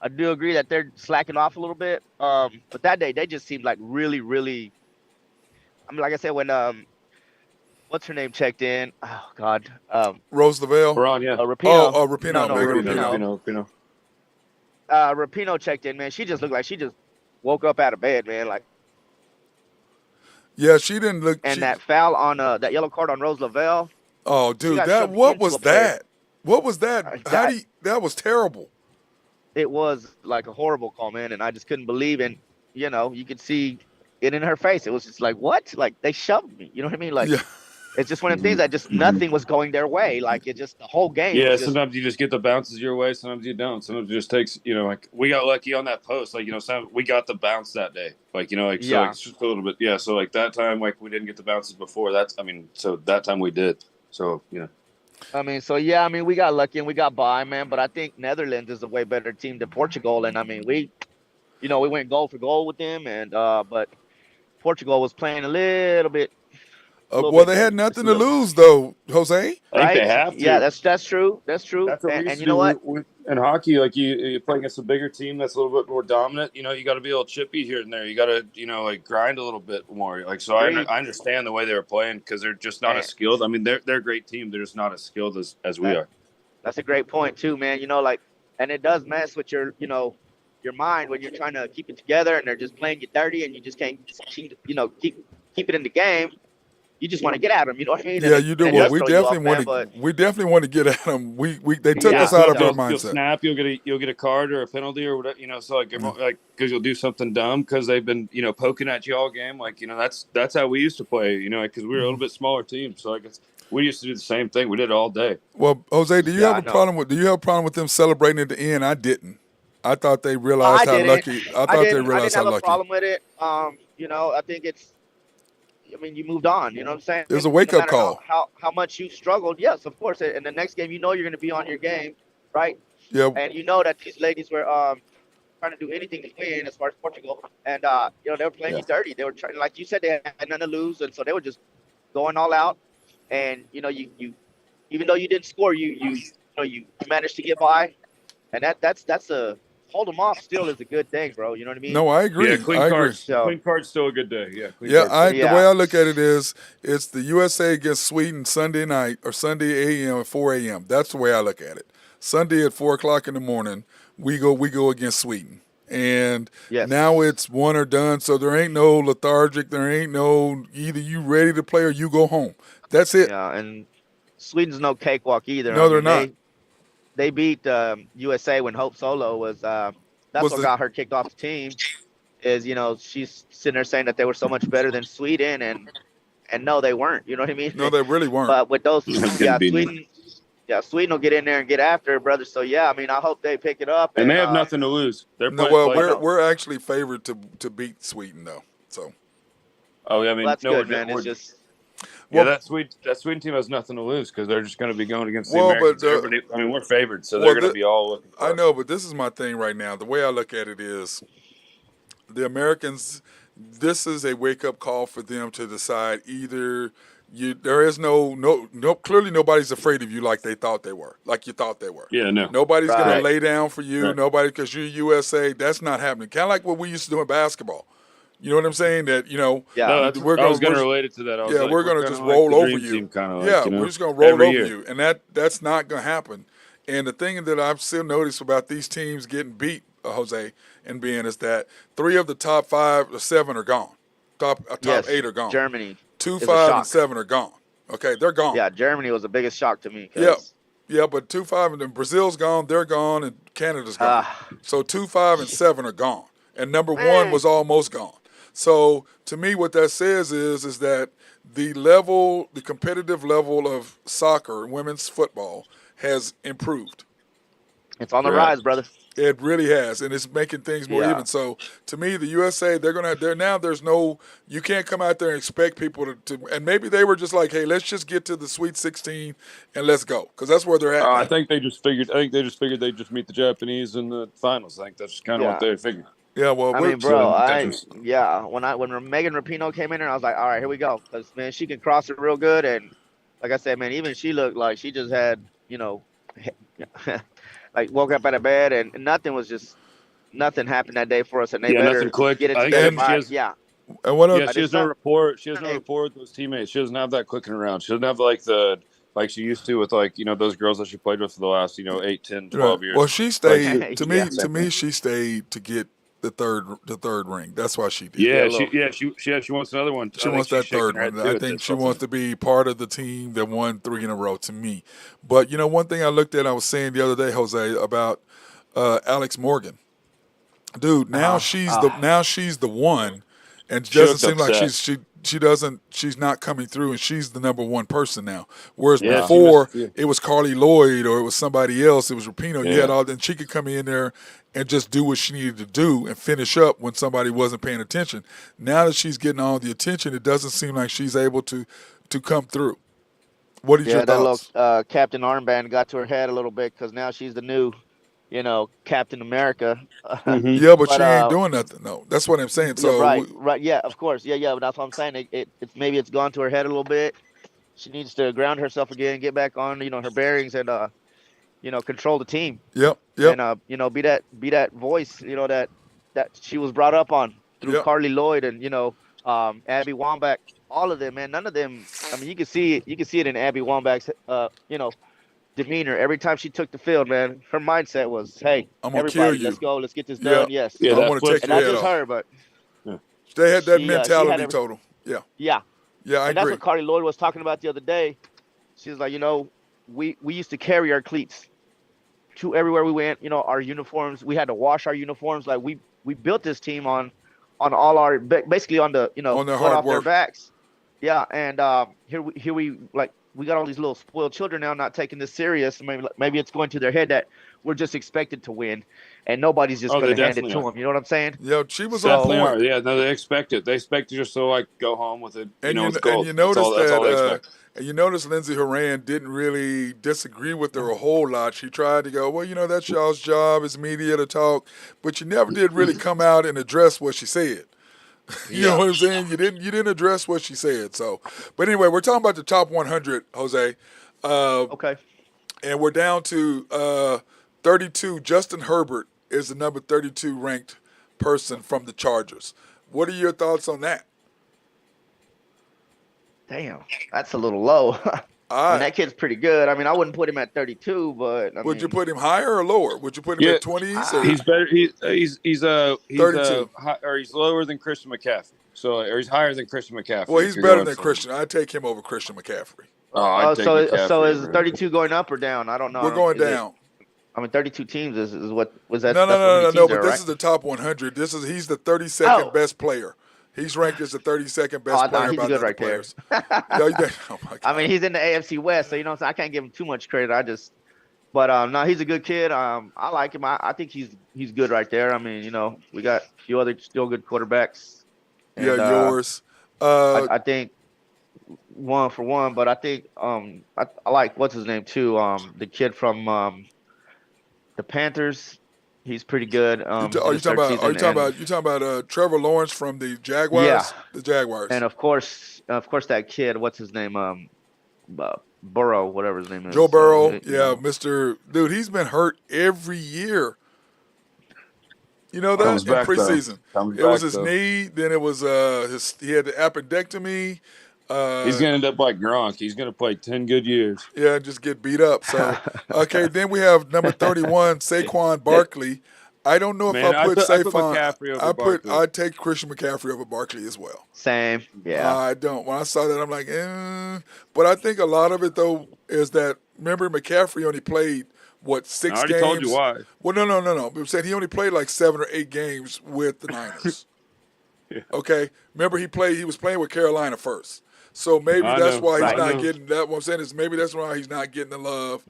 I do agree that they're slacking off a little bit. But that day they just seemed like really, really. I mean, like I said, when what's her name checked in? Oh God. Rose Lavelle. We're yeah. Rapinoe. Rapinoe. No, Rapinoe. Rapinoe checked in, man. She just looked like she just woke up out of bed, man. Like, yeah, she didn't look. and that foul on that yellow card on Rose Lavelle. Oh, dude, what was that? What was that? That was terrible. It was like a horrible call, man, and I just couldn't believe. And you could see it in her face. It was just like, what? Like they shoved me. You know what I mean? Like. Yeah. It's just one of the things that just nothing was going their way. Like it just the whole game. Yeah, sometimes you just get the bounces your way. Sometimes you don't. Sometimes it just takes, like we got lucky on that post. Like, we got the bounce that day. Like, so like it's just a little bit. Yeah. So like that time, like we didn't get the bounces before. So that time we did. So, I mean, we got lucky and we got by, man. But I think Netherlands is a way better team than Portugal. And I mean, we went goal for goal with them. And, but Portugal was playing a little bit. Well, they had nothing to lose, though, Jose. I think they have to. Yeah, that's true. That's true. That's what and you know what? In hockey, like you play against a bigger team that's a little bit more dominant. You got to be a little chippy here and there. You got to, like grind a little bit more. Like so, I understand the way they were playing because they're just not as skilled. I mean, they're a great team. They're just not as skilled as we are. That's a great point too, man. And it does mess with your mind when you're trying to keep it together and they're just playing you dirty and you just can't, keep it in the game. You just want to get at them, you know what I mean? Yeah, you do. Well, we definitely want to get at them. They took us out of our mindset. You'll snap, you'll get a card or a penalty or whatever, So like because you'll do something dumb because they've been poking at you all game. Like that's how we used to play. Because we were a little bit smaller team, so I guess we used to do the same thing. We did it all day. Well, Jose, do you have a problem with them celebrating at the end? I didn't. I thought they realized how lucky. I didn't have a problem with it. I think it's. I mean, you moved on. You know what I'm saying? It was a wake-up call. How much you struggled, yes, of course. In the next game, you're going to be on your game, right? Yeah. And that these ladies were trying to do anything to win as far as Portugal, and they were playing you dirty. They were trying, like you said, they had nothing to lose, and so they were just going all out. And you even though you didn't score, you managed to get by, and that's a. Hold them off still is a good thing, bro. You know what I mean? No, I agree. Yeah, clean card's still a good day. Yeah. The way I look at it is, it's the USA against Sweden Sunday night or Sunday a.m. at 4 a.m. That's the way I look at it. Sunday at 4 o'clock in the morning, we go against Sweden, and now it's one or done. So there ain't no lethargic. There ain't no either you ready to play or you go home. That's it. Yeah, and Sweden's no cakewalk either. No, they're not. They beat USA when Hope Solo was. That's what got her kicked off the team. Is she's sitting there saying that they were so much better than Sweden, and no, they weren't. You know what I mean? No, they really weren't. But with those, Sweden will get in there and get after it, brother. So I mean, I hope they pick it up. And they have nothing to lose. We're actually favored to beat Sweden though. So. Oh yeah, I mean, that's good, man. It's just. Yeah, that Sweden team has nothing to lose because they're just going to be going against the Americans. But, we're favored, so they're going to be all looking for I know, but this is my thing right now. The way I look at it is the Americans, this is a wake up call for them to decide either there is no clearly nobody's afraid of you like they thought they were, like you thought they were. Yeah, no. Nobody's gonna Right. lay down for you. Right. Nobody, because you're USA. That's not happening. Kind of like what we used to do in basketball. You know what I'm saying? That Yeah. No, we're I was gonna going to relate it to that. I was yeah, like, we're we're gonna kind just of like roll the over dream you. team, kind of Yeah, like, you we're know, just gonna roll every over year. you, and that's not gonna happen. And the thing that I've still noticed about these teams getting beat, Jose, and being is that 3 of the top 5 or 7 are gone. Top Yes. 8 are gone. Germany 2, is a 5, and shock. 7 are gone. Okay, they're gone. Yeah, Germany was the biggest shock to me Yeah, because yeah, but 2, 5, and then Brazil's gone. They're gone, and Canada's gone. ah So 2, 5, and 7 are gone, and number 1 man. was almost gone. So to me, what that says is that the competitive level of soccer, women's football, has improved. It's on the Right. rise, brother. It really has, and it's making things more Yeah. even. So to me, the USA, they're now. There's no, you can't come out there and expect people and maybe they were just like, hey, let's just get to the Sweet 16 and let's go, because that's where they're at I now. think they just figured. I think they just figured they'd just meet the Japanese in the finals. I think that's kind of what Yeah. they figured. Yeah, well, I mean, So bro, I think that when Megan Rapinoe came in there, I was like, all right, here we go, because man, she can cross it real good, and like I said, man, even she looked like she just had, like woke up out of bed and nothing happened that day for us, and they yeah, nothing better clicked. get it I think together And she by has. and what Yeah, else? she has it's no not. rapport. She has no Hey, rapport with those teammates. She doesn't have that clicking around. She doesn't have like she used to with those girls that she played with for the last 8, 10, Right. 12 years. Well, she Like stayed. To yeah, me, she stayed to get the third ring. That's why she did. yeah, yeah, look, she wants another one. She I think wants she's that shaking third her head one. too I at think this she also. wants to be part of the team that won 3 in a row. To me, but one thing I looked at, I was saying the other day, Jose, about Alex Morgan. Dude, now uh-huh, she's the one, and it She doesn't looked seem like upset. she's not coming through, and she's the number one person now. Whereas Yeah, yeah, she missed a before few. it was Carly Lloyd or it was somebody else, it was Rapino. You had Yeah. all, and she could come in there and just do what she needed to do and finish up when somebody wasn't paying attention. Now that she's getting all the attention, it doesn't seem like she's able to come through. What is your yeah. That little thoughts? Captain Armband got to her head a little bit because now she's the new, Captain America. Mm-hmm. Yeah, but But she ain't doing nothing. No, that's what I'm saying. yeah, So right, right, yeah, of course, yeah. But that's what I'm saying. It's maybe it's gone to her head a little bit. She needs to ground herself again, get back on, her bearings, and control the team, yep, yep, and be that voice, that she was brought up on through yep. Carly Lloyd and Abby Wambach, all of them, man. None of them. I mean, you can see it in Abby Wambach's demeanor every time she took the field, man. Her mindset was, hey, I'm gonna kill everybody, let's you. go, let's get this Yeah, done. Yes, Yeah, I'm that gonna flip take and your not head flip. just off. her, but Yeah. They had that she had mentality every total. Yeah, yeah, yeah, I and that's agree. what Carly Lloyd was talking about the other day. She was like, we used to carry our cleats to everywhere we went. Our uniforms, we had to wash our uniforms. Like we built this team on all our basically on the On their blood hard off their work. backs. Yeah, and here we like we got all these little spoiled children now not taking this serious. Maybe it's going to their head that we're just expected to win, and nobody's just Oh, going they to hand it definitely to are. them. You know what I'm saying? Yeah, she was on So Definitely point. are. Yeah, no, they expect it. They expect you just to go home with it, And with and gold. you That's notice all. That's all that they expect. and you notice Lindsey Horan didn't really disagree with her a whole lot. She tried to go, well, that's y'all's job as media to talk, but you never did really come out and address what she said. You know yeah, what I'm saying? You didn't address what she said. So, but anyway, we're talking about the top 100, Jose, uh, okay. and we're down to 32. Justin Herbert is the number 32 ranked person from the Chargers. What are your thoughts on that? Damn, that's a little low. I mean, I that kid's pretty good. I mean, I wouldn't put him at 32, but I Would you mean, put him higher or lower? Would you put him Yeah, at 20s or he's better. thirty-two? He's lower than Christian McCaffrey. So, or he's higher than Christian Well, McCaffrey. If he's you're better going than from, Christian. I'd take him over Christian McCaffrey. I'd take so McCaffrey is over him. 32 going up or down? I don't know. We're going Is it? down. I mean, 32 teams is what was that? No, no, That's what no, many no, no. teams But there, this right? is the top 100. He's the 32nd Oh, best player. He's ranked as the 32nd oh, best player he's by the good other right there. players. Yeah, oh my I mean, God. he's in the AFC West, so what I'm saying, I can't give him too much credit. But no, he's a good kid. I like him. I think he's good right there. I mean, we got a few other still good quarterbacks, Yeah, and yours. I think one for one. But I think I like what's his name too. The kid from the Panthers. He's pretty good. Are you His talking third about? Are you season, talking and about? You talking about Trevor Lawrence from the yeah, Jaguars? The Jaguars. and of course, that kid, what's his name? Burrow, whatever his name Joe is. Burrow, You yeah, know, Mister Dude, he's been hurt every year. You know wow. Comes that in back though. preseason, Comes it was back his though. knee. Then it was he had the appendectomy. He's Uh, gonna end up like Gronk. He's gonna play 10 good years. yeah, just get beat up. So okay, then we have number 31, Saquon Barkley. I don't know if I Man, put I put Saquon. McCaffrey over Barkley. I'd take Christian McCaffrey over Barkley as well. Same. Yeah. I don't. When I saw that, I'm like, But I think a lot of it though is that remember McCaffrey only played what I 6 already told you games. why. Well, no. We said he only played like 7 or 8 games with the Niners. Yeah. Okay, remember he was playing with Carolina first. So maybe I that's know. why he's I Right. not know. getting that. What I'm saying is maybe that's why he's not getting the love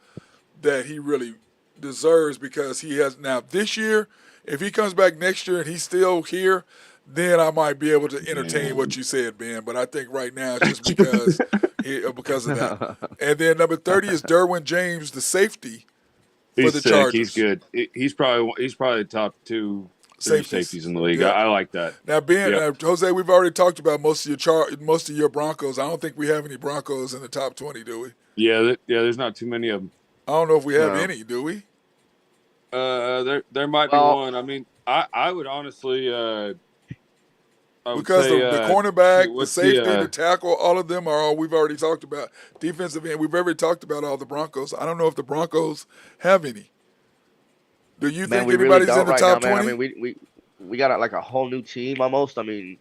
that he really deserves because he has now this year. If he comes back next year and he's still here, then I might be able to entertain Man. what you said, Ben. But I think right now it's just because of that. And then number 30 is Derwin James, the safety for He's the sick. He's Chargers. good. He's probably the top 2, 3 Safeties. safeties in the league. Yeah. I like that. Now, Ben, Yeah. Jose, we've already talked about most of your Broncos. I don't think we have any Broncos in the top 20, do we? Yeah. There's not too many of them. I don't know if we have No. any, do we? There might be Well, one. I mean, I would honestly. I would Because say. the cornerback, the What's safety, the? the tackle, all of them are all we've already talked about. Defensive end, we've already talked about all the Broncos. I don't know if the Broncos have any. Do you man, think we really anybody's don't in the right now, top man. I 20? mean, we got like a whole new team almost. I mean,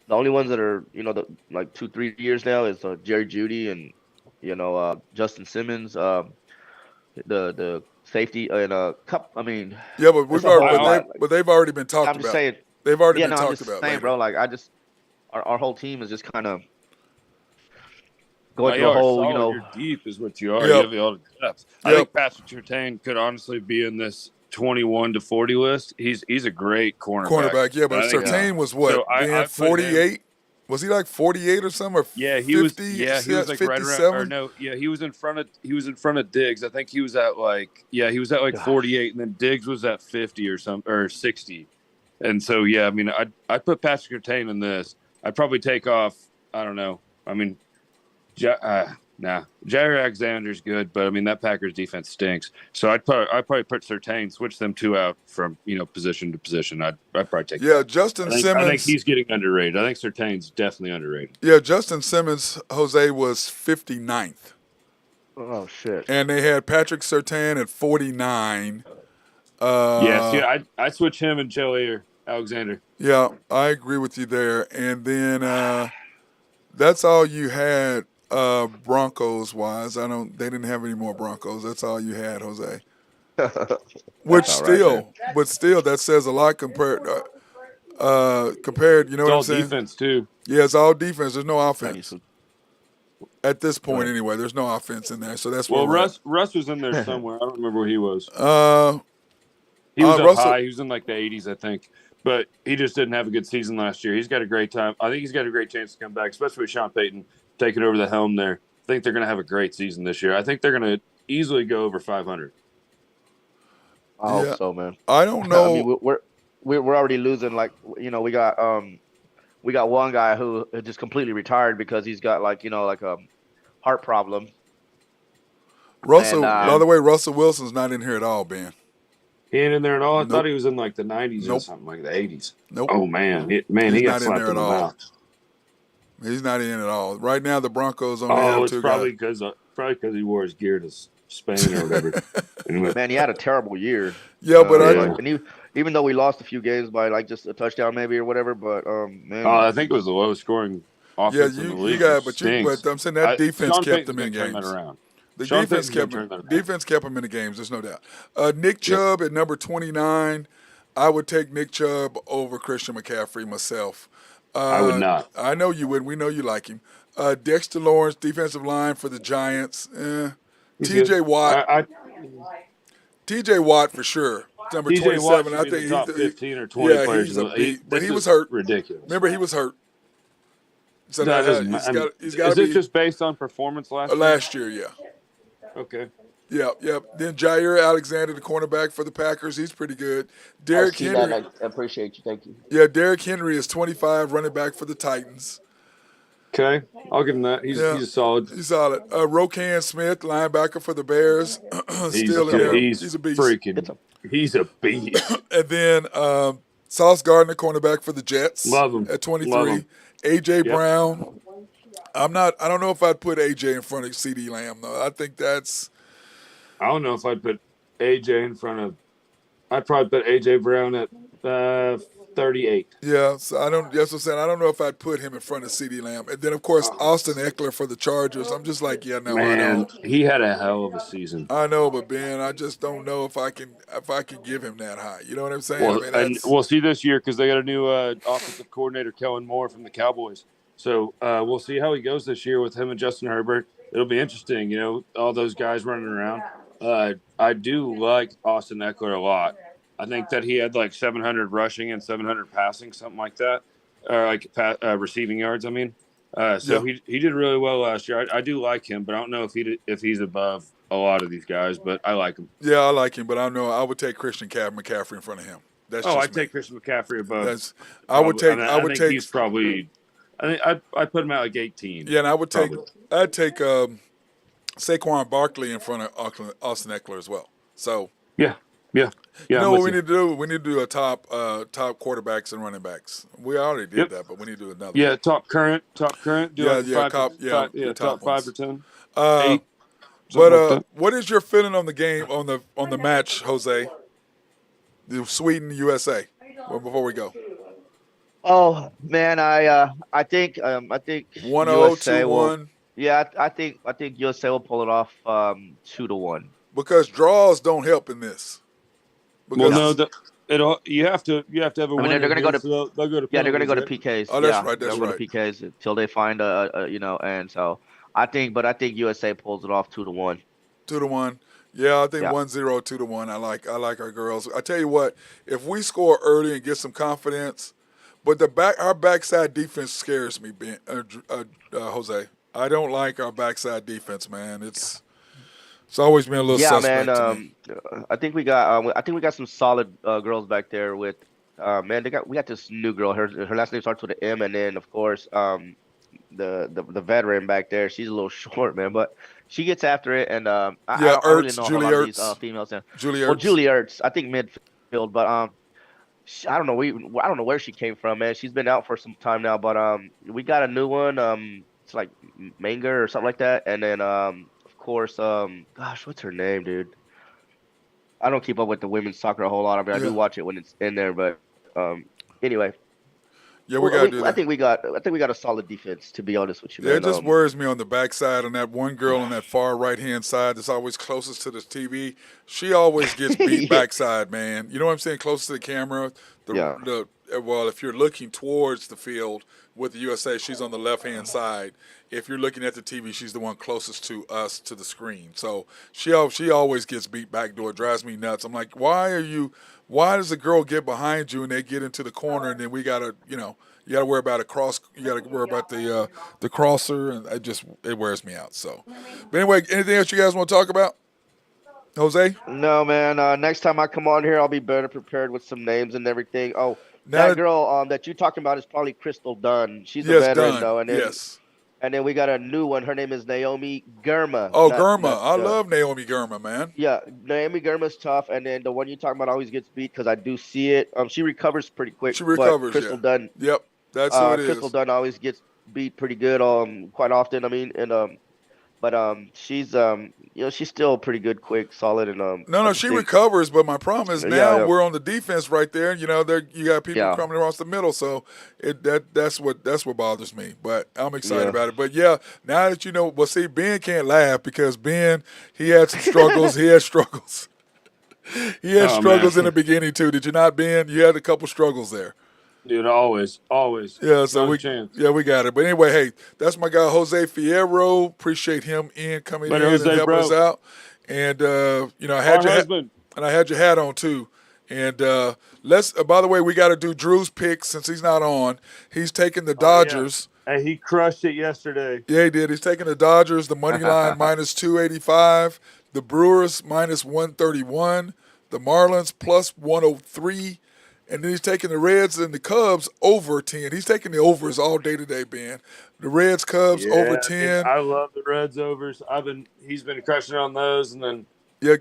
the only ones that are like 2, 3 years now is Jerry Judy and Justin Simmons, the safety and Cup. I mean, Yeah, but there's a whole lot. Like, they've already been talked I'm just about. saying. They've already Yeah, been no, I'm talked just about saying, later. bro. Like, our whole team is just kind of No, going through you a are whole, solid. You're deep, is what you are. Yep. You have all the depth. I Yep. think Patrick Surtain could honestly be in this 21 to 40 list. He's a great Cornerback, yeah, but I think- Surtain was what? So I Ben, put him- 48? Was he like 48 or something? Or Yeah, 50? he was. Yeah, he was like 57? right around. Or no, yeah, he was in front of Diggs. I think he was at like. Yeah, he was at like Gosh. 48, and then Diggs was at 50 or 60. And so yeah, I mean, I'd put Patrick Surtain in this. I'd probably take off. I don't know. I mean, Jair Alexander's good, but I mean that Packers defense stinks. So I'd probably put Surtain, switch them two out from position to position. I'd probably take. Yeah, that. Justin I think Simmons. he's getting underrated. I think Surtain's definitely underrated. Yeah, Justin Simmons, Jose, was 59th. Oh shit. And they had Patrick Surtain at 49. I'd switch him and Jair Alexander. Yeah, I agree with you there. And then that's all you had Broncos wise. They didn't have any more Broncos. That's all you had, Jose. Which all right, still that says a lot compared, you know It's what I'm all saying? defense too. Yeah, it's all defense. There's no I need offense. some- At this point Right. anyway, there's no offense in there. So that's Well, where we're at. Russ was in there somewhere. I don't remember where he was. He He was up Russell- high. He was in like the 80s, I think. But he just didn't have a good season last year. He's got a great time. I think he's got a great chance to come back, especially with Sean Payton taking over the helm there. I think they're going to have a great season this year. I think they're going to easily go over 500. I hope Yeah. so, man. I don't I know. mean, we're already losing. Like, we got one guy who just completely retired because he's got like a heart problem. Russell, and, by the way, Russell Wilson's not in here at all, Ben. He ain't in there at all. I Nope. thought he was in like the 90s or Nope. something, like the 80s. Nope. Oh, man. He He's got not in slapped there in at the all. mouth. He's not in at all. Right now, the Broncos only Oh, have it's two probably guys. because he wore his gear to Spain or whatever. Anyway, Man, he had a terrible year. Yeah, but Yeah. Like, and even though we lost a few games by like just a touchdown maybe or whatever, but man, I think it was the lowest scoring offense in the league. but I'm saying that defense Sean kept Payton's them in gonna turn games. that around. The Sean defense Payton's gonna kept turn that around. defense kept them in the games. There's no doubt. Nick Chubb at number 29. I would take Nick Chubb over Christian McCaffrey myself. I would not. I know you would. We know you like him. Dexter Lawrence, defensive line for the Giants. He's T.J. good. Watt. T.J. Watt for sure. Number TJ 27. Watt should I be think in the top he's 15 or 20 yeah, players. he's a in the- beast, but this he was is hurt. Ridiculous. Remember, he was hurt. So No, it now doesn't he's matter. I mean, got. He's got is to this be just based on performance last year? last year. Yeah. Okay. Yep. Then Jair Alexander, the cornerback for the Packers, he's pretty good. I Derrick see that. Henry, And I appreciate you. Thank you. yeah, Derrick Henry is 25, running back for the Titans. Okay, I'll give him that. Yeah, He's solid. he's solid. Rokan Smith, linebacker for the Bears, He's still in there. he's He's a beast. freaking. He's a beast. And then Sauce Gardner, cornerback for the Jets, Love him. at Love 23. him. AJ Yep. Brown. I don't know if I'd put AJ in front of CD Lamb though. I think that's I don't know if I'd put AJ in front of. I'd probably put AJ Brown at 38. yeah. So I don't. That's what I'm saying. I don't know if I'd put him in front of CD Lamb. And then of course Austin Eckler for the Chargers. I'm just like, yeah, no, I Man, don't. he had a hell of a season. I know, but Ben, I just don't know if I can give him that high. You know what I'm saying? Well, I mean, and that's, we'll see this year because they got a new offensive coordinator, Kellen Moore from the Cowboys. So we'll see how he goes this year with him and Justin Herbert. It'll be interesting, you know, all those guys running around. I do like Austin Eckler a lot. I think that he had like 700 rushing and 700 passing, something like that, or like receiving yards. I mean, so Yeah. he did really well last year. I do like him, but I don't know if he's above a lot of these guys. But I like him. yeah, I like him, but I know I would take Christian McCaffrey in front of him. That's Oh, just I'd me. take Christian McCaffrey above. That's I would take. I I would think take. he's probably. I think I'd put him at like 18. Yeah, and I would take. Probably. I'd take Saquon Barkley in front of Austin Eckler as well. So Yeah. you know I'm what with we you. need to do? We need to do a top quarterbacks and running backs. We already did Yep. that, but we need to do another. Yeah, top current. Do Yeah, like yeah, five, the top top 5 ones. or 10, Uh, 8, but something like that. what is your feeling on the game on the match, Jose? The Sweden USA. Well, before we go, Oh man, I think 1-0, USA will. 2-1. Yeah, I think USA will pull it off 2-1. Because draws don't help in this. Well, Because no, you have to have a I mean, winner. they're gonna go here, to so they'll go to yeah, they're gonna go to penalties, PKs. oh, that's Yeah, right. That's they'll go right. to PKs until they find and so I think USA pulls it off 2-1. 2-1. Yeah, I think Yeah. 1-0, 2-1. I like our girls. I tell you what, if we score early and get some confidence, but our backside defense scares me, Jose. I don't like our backside defense, man. It's always been a little Yeah, suspect man. to me. I think we got some solid girls back there with man. We got this new girl. Her last name starts with an M, and then of course the veteran back there. She's a little short, man, but she gets after it. And Yeah, I really Ertz, know how a Julie lot of these Ertz. females. Julie Well, Ertz. Julie Ertz, I think midfield, but I don't know. I don't know where she came from, man. She's been out for some time now, but we got a new one. It's like Manger or something like that, and then of course gosh, what's her name, dude? I don't keep up with the women's soccer a whole lot. I mean, I Yeah. do watch it when it's in there, but anyway, Yeah, we got to do I that. think we got a solid defense. To be honest with you, Yeah, man. it just worries me on the backside and that one girl on that far right hand side that's always closest to the TV. She always gets beat backside, man. You know what I'm saying? Close to the camera. Yeah. Well, if you're looking towards the field with the USA, she's on the left hand side. If you're looking at the TV, she's the one closest to us to the screen. So she always gets beat back door. It drives me nuts. I'm like, why does the girl get behind you and they get into the corner and then we gotta, you gotta worry about a cross. You gotta worry about the crosser, and it wears me out. So, but anyway, anything else you guys want to talk about, Jose? No, man. Next time I come on here, I'll be better prepared with some names and everything. Oh, Now that girl that you're talking about is probably Crystal Dunn. She's a yes, veteran done. though, and then Yes. and then we got a new one. Her name is Naomi Girma. Oh, Not- Germa. not, I love Naomi Germa, man. Yeah, Naomi Girma's tough, and then the one you're talking about always gets beat because I do see it. She recovers pretty quick. She but recovers, Crystal yeah. Dunn, Yep, that's who it is. Crystal Dunn always gets beat pretty good. Quite often. I mean, and but she's she's still pretty good, quick, solid, and No, I she think- recovers, but my problem is Yeah, now yeah. we're on the defense right there. You got people Yeah. coming across the middle, so that's what bothers me. But I'm excited Yeah. about it. But yeah, now that well, see, Ben can't laugh because Ben he had some struggles. He had struggles. He had Oh, struggles man. in the beginning too. Did you not, Ben? You had a couple struggles there. dude. Always. Yeah, so Not a chance. we got it. But anyway, hey, that's my guy Jose Fierro. Appreciate him coming Later, in Jose, and helping bro. us out. And I had Our husband. and I had your hat on too. And by the way, we got to do Drew's pick since he's not on. He's taking the Dodgers. Hey, he crushed it yesterday. Yeah, he did. He's taking the Dodgers, the money line minus 285. The Brewers minus 131. The Marlins plus 103. And then he's taking the Reds and the Cubs over 10. He's taking the overs all day today, Ben. The Reds, Cubs over Yeah, I mean, 10. I love the Reds overs. He's been crushing on those, and then Yeah,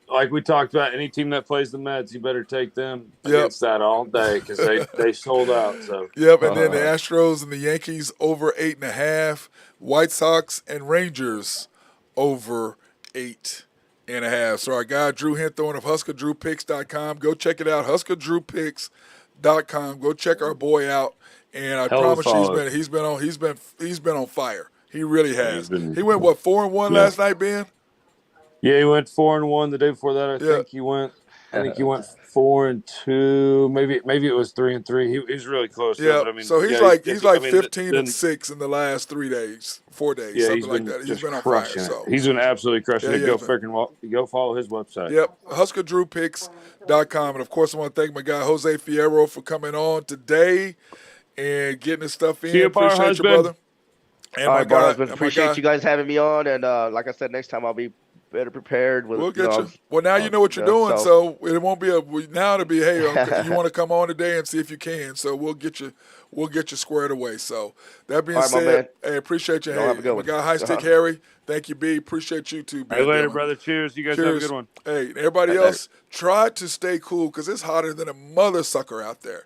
like we talked about, any team that plays the Mets, you better take them Yep. against that all day because they sold out. So Yep, and then the Astros and the Yankees over 8.5. White Sox and Rangers over 8.5. So our guy Drew Henthorne of HuskerDrewPicks.com. Go check it out, HuskerDrewPicks.com. Go check our boy out, and I Hell of a promise you follow. he's been on fire. He really has. been- He went 4-1 Yeah. last night, Ben? Yeah, he went 4-1 the day before that. I think he went 4-2. Maybe it was 3-3. He's really close. Yeah, But I mean, so he's yeah, like 15 then- and 6 in the last 3 days, 4 days, Yeah, something like that. He's just been on fire. crushing it. So He's been absolutely crushing Yeah, it. he Go has been. go follow his website. Yep, HuskerDrewPicks.com. And, of course, I want to thank my guy, Jose Fierro, for coming on today and getting his stuff in. See you, Bar Appreciate you, Husband. brother. And All my right, Bar guy, Husband, and my appreciate guy, you guys having me on. And like I said, next time I'll be better prepared. With, we'll get you. know, Well, now you know what you're you know, doing, so- so it won't be now it'll be, hey, you want to come on today and see if you can. So we'll get you squared away. So that being All right, my said, man. hey, appreciate you. Y'all Hey, have a good my one. guy, High Stick Harry, thank you, B. Appreciate you too, B. Hey, later, brother. Cheers. You guys have a Cheers. good one. Hey, everybody else, try to stay cool because it's hotter than a mother sucker out there.